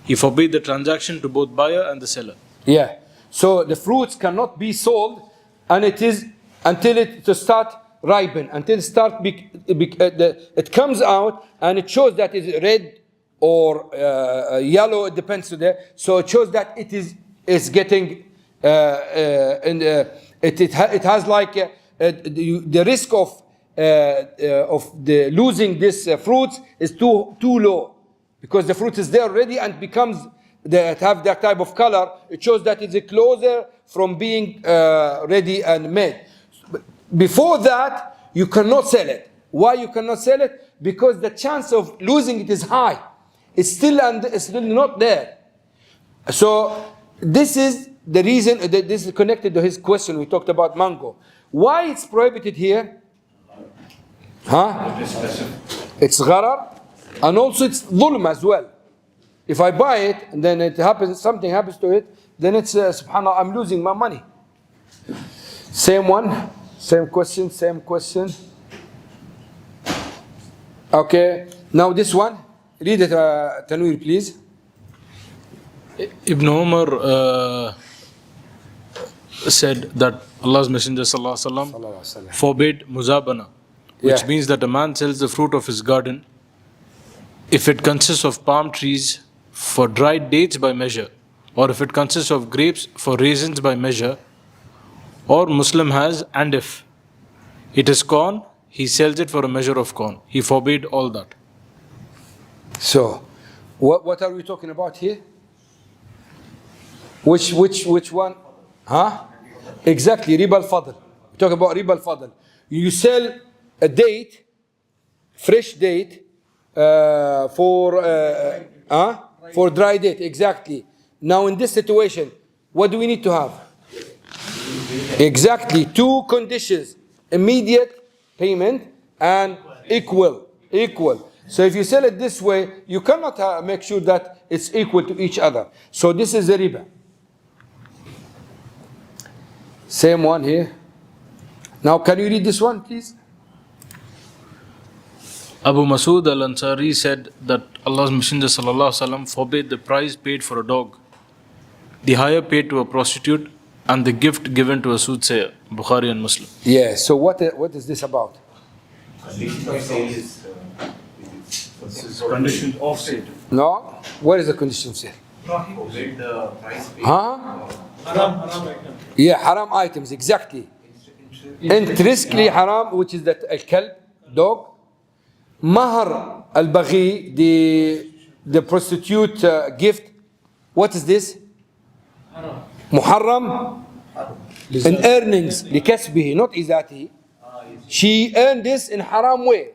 He forbade the transaction to both buyer and the seller.
Yeah. So the fruits cannot be sold, and it is until it to start ripen, until it comes out and it shows that it's red or yellow. It depends on that. So it shows that it is getting it has like the risk of the losing this fruits is too low, because the fruit is there already and becomes have that type of color. It shows that it's closer from being ready and made. Before that, you cannot sell it. Why you cannot sell it? Because the chance of losing it is high. It's still not there. So this is the reason that this is connected to his question. We talked about mango. Why it's prohibited here? Huh? It's gharar, and also it's dhulm as well. If I buy it and then something happens to it, then it's subhanallah, I'm losing my money. Same one, same question. Okay, now this one, read it, Tanweer, please.
Ibn Umar said that Allah's Messenger sallallahu alaihi wasallam forbade muzabana, which means that a man sells the fruit of his garden if it consists of palm trees for dried dates by measure, or if it consists of grapes for raisins by measure, or Muslim has, and if it is corn, he sells it for a measure of corn. He forbade all that.
So, what are we talking about here? Which one? Huh? Exactly, riba al-fadl. We talk about riba al-fadl. You sell a date, fresh date, for dry date. Exactly. Now in this situation, what do we need to have? Exactly, 2 conditions: immediate payment and equal. So if you sell it this way, you cannot make sure that it's equal to each other. So this is the riba. Same one here. Now can you read this one, please?
Abu Masud al-Ansari said that Allah's Messenger sallallahu alaihi wasallam forbade the price paid for a dog, the hire paid to a prostitute, and the gift given to a soothsayer. Bukhari and Muslim.
Yeah. So what is this about?
Condition of sale is
Conditions of sale.
No. What is the condition of sale?
forbade the price paid.
Huh?
Haram item.
Yeah, haram items, exactly. Intrinsically haram, which is the al-kalb, dog. Mahar al-baghi, the prostitute gift. What is this?
Haram.
Muharram. In earnings, likasbihi, not izatihi. She earned this in haram way.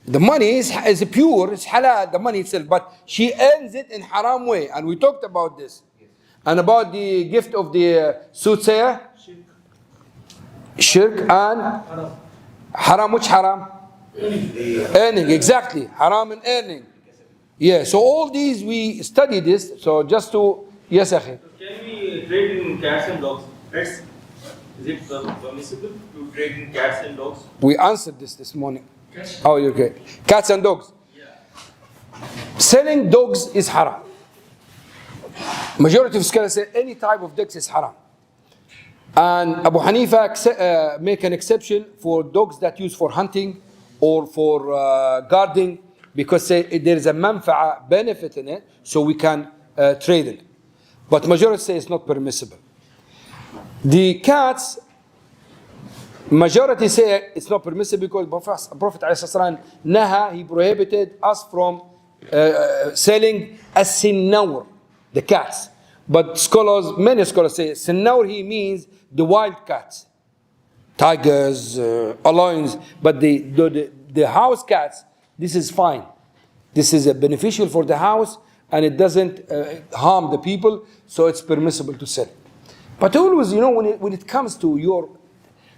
The money is pure, it's halal, the money itself, but she earns it in haram way, and we talked about this. And about the gift of the soothsayer, shirk and haram. Which haram? Earning, exactly. Haram and earning. Yeah, so all these we study this. So just to, yes, akhi.
Can we trade in cats and dogs? Pets? Is it permissible to trade in cats and dogs?
We answered this morning. Oh, you're okay. Cats and dogs.
Yeah.
Selling dogs is haram. Majority of scholars say any type of dogs is haram. And Abu Hanifa make an exception for dogs that use for hunting or for guarding, because there is a manfa'a benefit in it, so we can trade it. But majority say it's not permissible. The cats, majority say it's not permissible because Prophet ﷺ naha, he prohibited us from selling as-sinnawr, the cats. But scholars, many scholars say sinnawr, he means the wild cats, tigers, lions. But the house cats, this is fine. This is beneficial for the house and it doesn't harm the people, so it's permissible to sell. But always, when it comes to your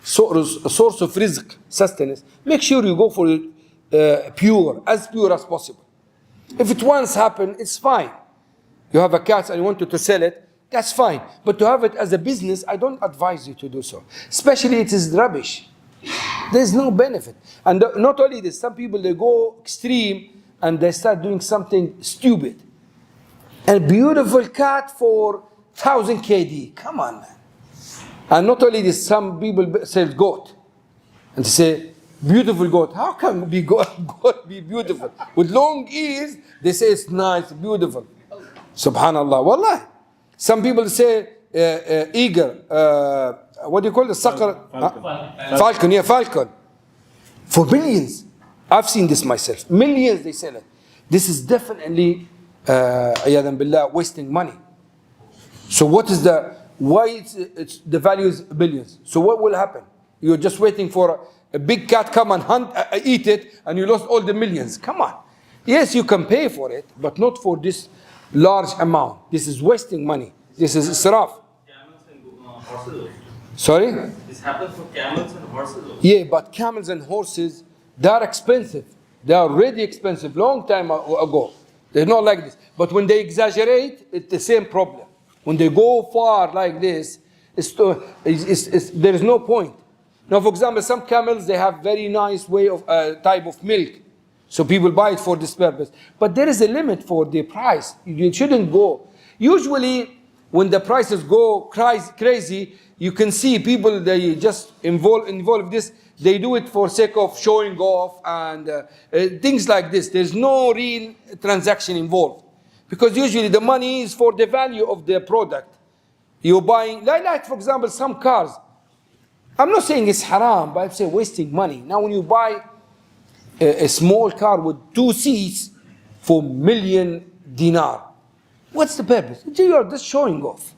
source of rizq, sustenance, make sure you go for it pure as possible. If it once happened, it's fine. You have a cat and you want to sell it, that's fine. But to have it as a business, I don't advise you to do so. Especially it is rubbish. There's no benefit. And not only this, some people, they go extreme and they start doing something stupid. A beautiful cat for 1,000 KD. Come on, man. And not only this, some people sell goat. And they say, beautiful goat. How can goat be beautiful? With long ears, they say it's nice, beautiful. Subhanallah. Wallah. Some people say eagle. What do you call it? Falcon. Yeah, falcon. For millions. I've seen this myself. Millions they sell it. This is definitely ayadan billah, wasting money. So why it's the value is billions. So what will happen? You're just waiting for a big cat come and hunt, eat it, and you lost all the millions. Come on. Yes, you can pay for it, but not for this large amount. This is wasting money. This is israf.
Camels and horses.
Sorry?
This happens for camels and horses.
Yeah, but camels and horses, they are expensive. They are really expensive. Long time ago. They're not like this. But when they exaggerate, it's the same problem. When they go far like this, there is no point. Now, for example, some camels, they have very nice way of type of milk. So people buy it for this purpose. But there is a limit for the price. You shouldn't go. Usually, when the prices go crazy, you can see people, they just involve this. They do it for sake of showing off and things like this. There's no real transaction involved. Because usually the money is for the value of the product. You're buying, like for example, some cars. I'm not saying it's haram, but I'm saying wasting money. Now when you buy a small car with 2 seats for million dinar, what's the purpose? You are just showing off.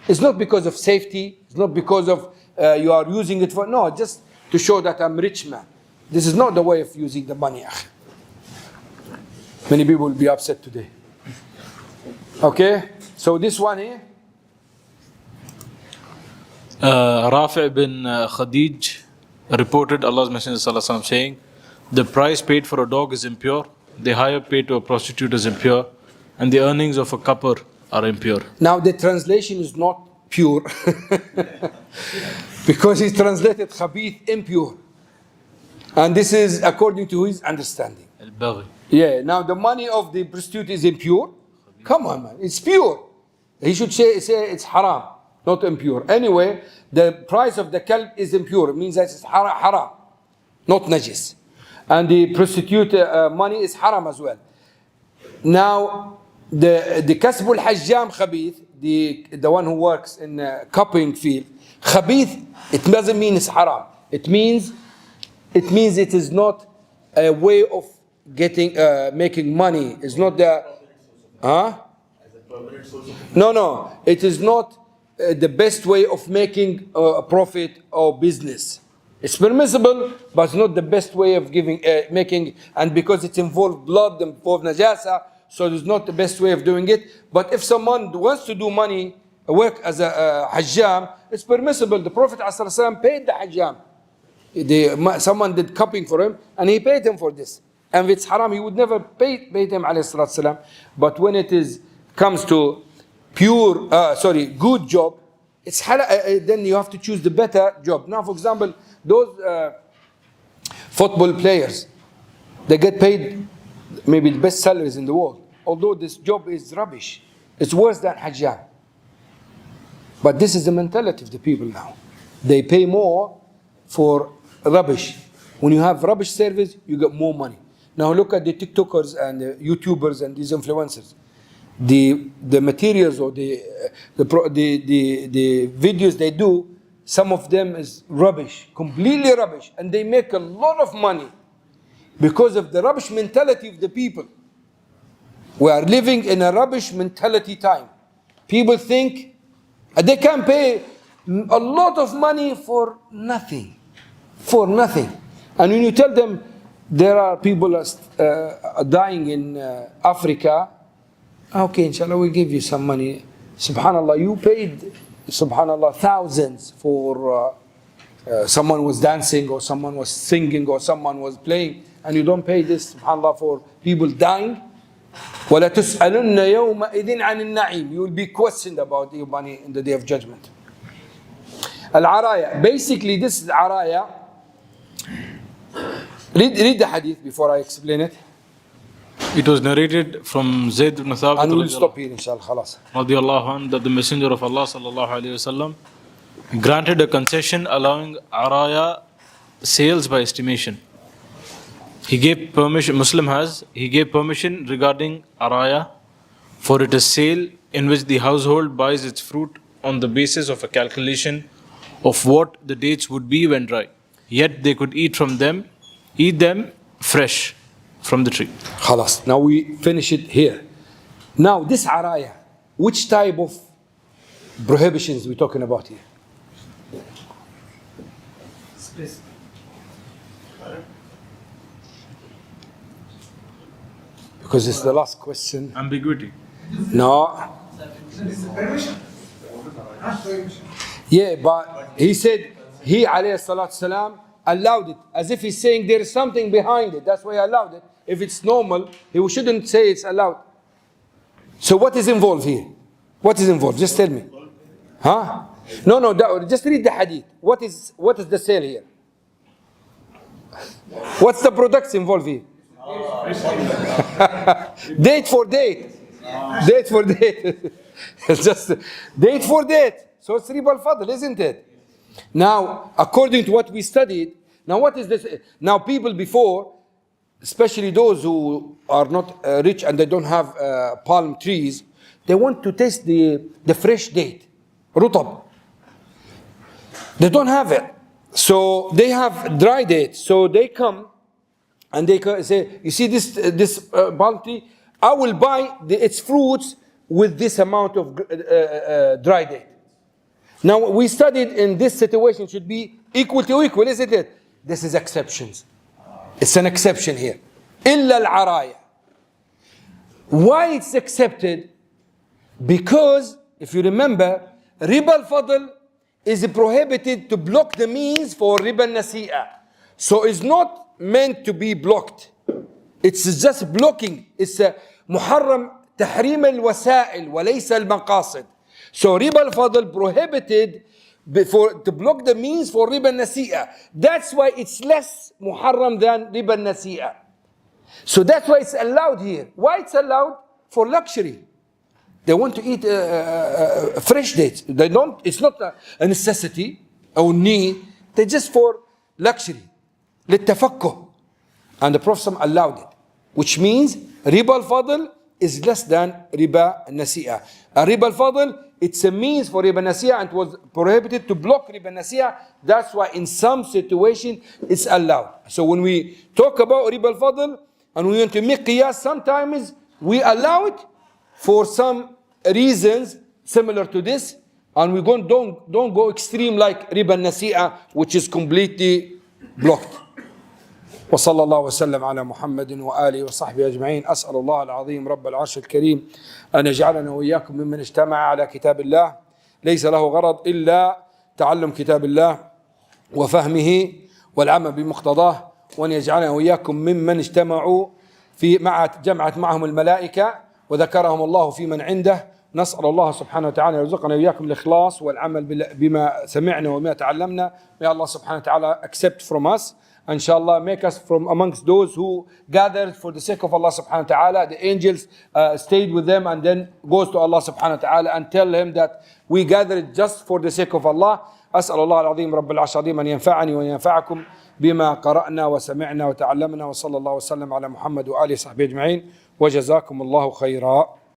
It's not because of safety. It's not because of you are using it for, no, just to show that I'm rich man. This is not the way of using the money. Many people will be upset today. Okay, so this one here.
Rafi' bin Khadij reported Allah's Messenger sallallahu alaihi wasallam saying, the price paid for a dog is impure, the hire paid to a prostitute is impure, and the earnings of a couple are impure.
Now the translation is not pure because he translated khabith impure, and this is according to his understanding.
Al-Baghi.
Yeah. Now the money of the prostitute is impure. Come on, man, it's pure. He should say it's haram, not impure. Anyway, the price of the kalb is impure. It means that it's haram, not najis. And the prostitute money is haram as well. Now, the kasbul hajjam khabith, the one who works in copying field, khabith, it doesn't mean it's haram. It means it is not a way of making money. It's not the No, it is not the best way of making a profit or business. It's permissible, but it's not the best way of making, and because it involves blood, involves najasa, so it's not the best way of doing it. But if someone wants to do money, work as a hajjam, it's permissible. The Prophet ﷺ paid the hajjam. Someone did copying for him, and he paid him for this. And if it's haram, he would never pay him, ﷺ. But when it comes to good job, it's then you have to choose the better job. Now, for example, those football players, they get paid maybe the best salaries in the world. although this job is rubbish, it's worse than Hajjam. But this is the mentality of the people now. They pay more for rubbish. When you have rubbish service, you get more money. Now look at the TikTokers and the YouTubers and these influencers. The materials or the videos they do, some of them is rubbish, completely rubbish, and they make a lot of money because of the rubbish mentality of the people. We are living in a rubbish mentality time. People think they can pay a lot of money for nothing. For nothing. And when you tell them there are people dying in Africa, okay, inshallah, we'll give you some money. Subhanallah, you paid, subhanallah, thousands for someone was dancing or someone was singing or someone was playing, and you don't pay this, subhanallah, for people dying. وَلَا تُسْأَلُنَّ يَوْمَئِذٍ عَنِ النَّعِيمِ. You will be questioned about your money in the day of judgment. Al-Araya. Basically, this is Araya. Read the hadith before I explain it.
It was narrated from Zayd ibn Thabit
and we'll stop here, inshallah. Khalas.
that the Messenger of Allah sallallahu alaihi wasallam granted a concession allowing Araya sales by estimation. He gave permission, he gave permission regarding Araya, for it is sale in which the household buys its fruit on the basis of a calculation of what the dates would be when dry. Yet they could eat them fresh from the tree.
Khalas. Now we finish it here. Now this Araya, which type of prohibitions we're talking about here?
Space.
Because it's the last question.
Ambiguity.
No. Yeah, but he said, he alayhi salatu salam allowed it, as if he's saying there is something behind it. That's why he allowed it. If it's normal, he shouldn't say it's allowed. So what is involved here? What is involved? Just tell me. Huh? No, just read the hadith. What is the sale here? What's the products involved here? Date for date. Date for date. Just date for date. So it's riba al-fadl, isn't it? Now, according to what we studied, now what is this? Now people before, especially those who are not rich and they don't have palm trees, they want to taste the fresh date, rutab. They don't have it. So they have dry date. So they come and they say, you see this palm tree, I will buy its fruits with this amount of dry date. Now we studied in this situation should be equal to equal, isn't it? This is exceptions. It's an exception here. Illa al-araya. Why it's accepted? Because if you remember, riba al-fadl is prohibited to block the means for riba al-nasi'a. So it's not meant to be blocked. It's just blocking. It's a muharram tahrim al-wasa'il wa laysa al-maqasid. So riba al-fadl prohibited to block the means for riba al-nasi'a. That's why it's less muharram than riba al-nasi'a. So that's why it's allowed here. Why it's allowed? For luxury. They want to eat fresh dates. They don't. It's not a necessity or need. They're just for luxury. للتفكه. And the Prophet allowed it, which means riba al-fadl is less than riba al-nasi'a. Riba al-fadl, it's a means for riba al-nasi'a, and it was prohibited to block riba al-nasi'a. That's why in some situation it's allowed. So when we talk about riba al-fadl and we want to make qiyas, sometimes we allow it for some reasons similar to this, and we don't go extreme like riba al-nasi'a, which is completely blocked. وصلى الله وسلم على محمد وآله وصحبه أجمعين. أسأل الله العظيم رب العرش الكريم أن يجعلنا وإياكم ممن اجتمع على كتاب الله ليس له غرض إلا تعلم كتاب الله وفهمه والعمل بمقتضاه، وأن يجعلنا وإياكم ممن اجتمعوا جمعت معهم الملائكة وذكرهم الله في من عنده. نسأل الله سبحانه وتعالى يرزقنا وإياكم الإخلاص والعمل بما سمعنا وما تعلمنا. May Allah subhanahu wa ta'ala accept from us Inshallah, make us from amongst those who gathered for the sake of Allah subhanahu wa ta'ala. The angels stayed with them and then goes to Allah subhanahu wa ta'ala and tell him that we gathered just for the sake of Allah. أسأل الله العظيم رب العرش العظيم أن ينفعني وينفعكم بما قرأنا وسمعنا وتعلمنا وصلى الله وسلم على محمد وآله وصحبه أجمعين وجزاكم الله خيرا.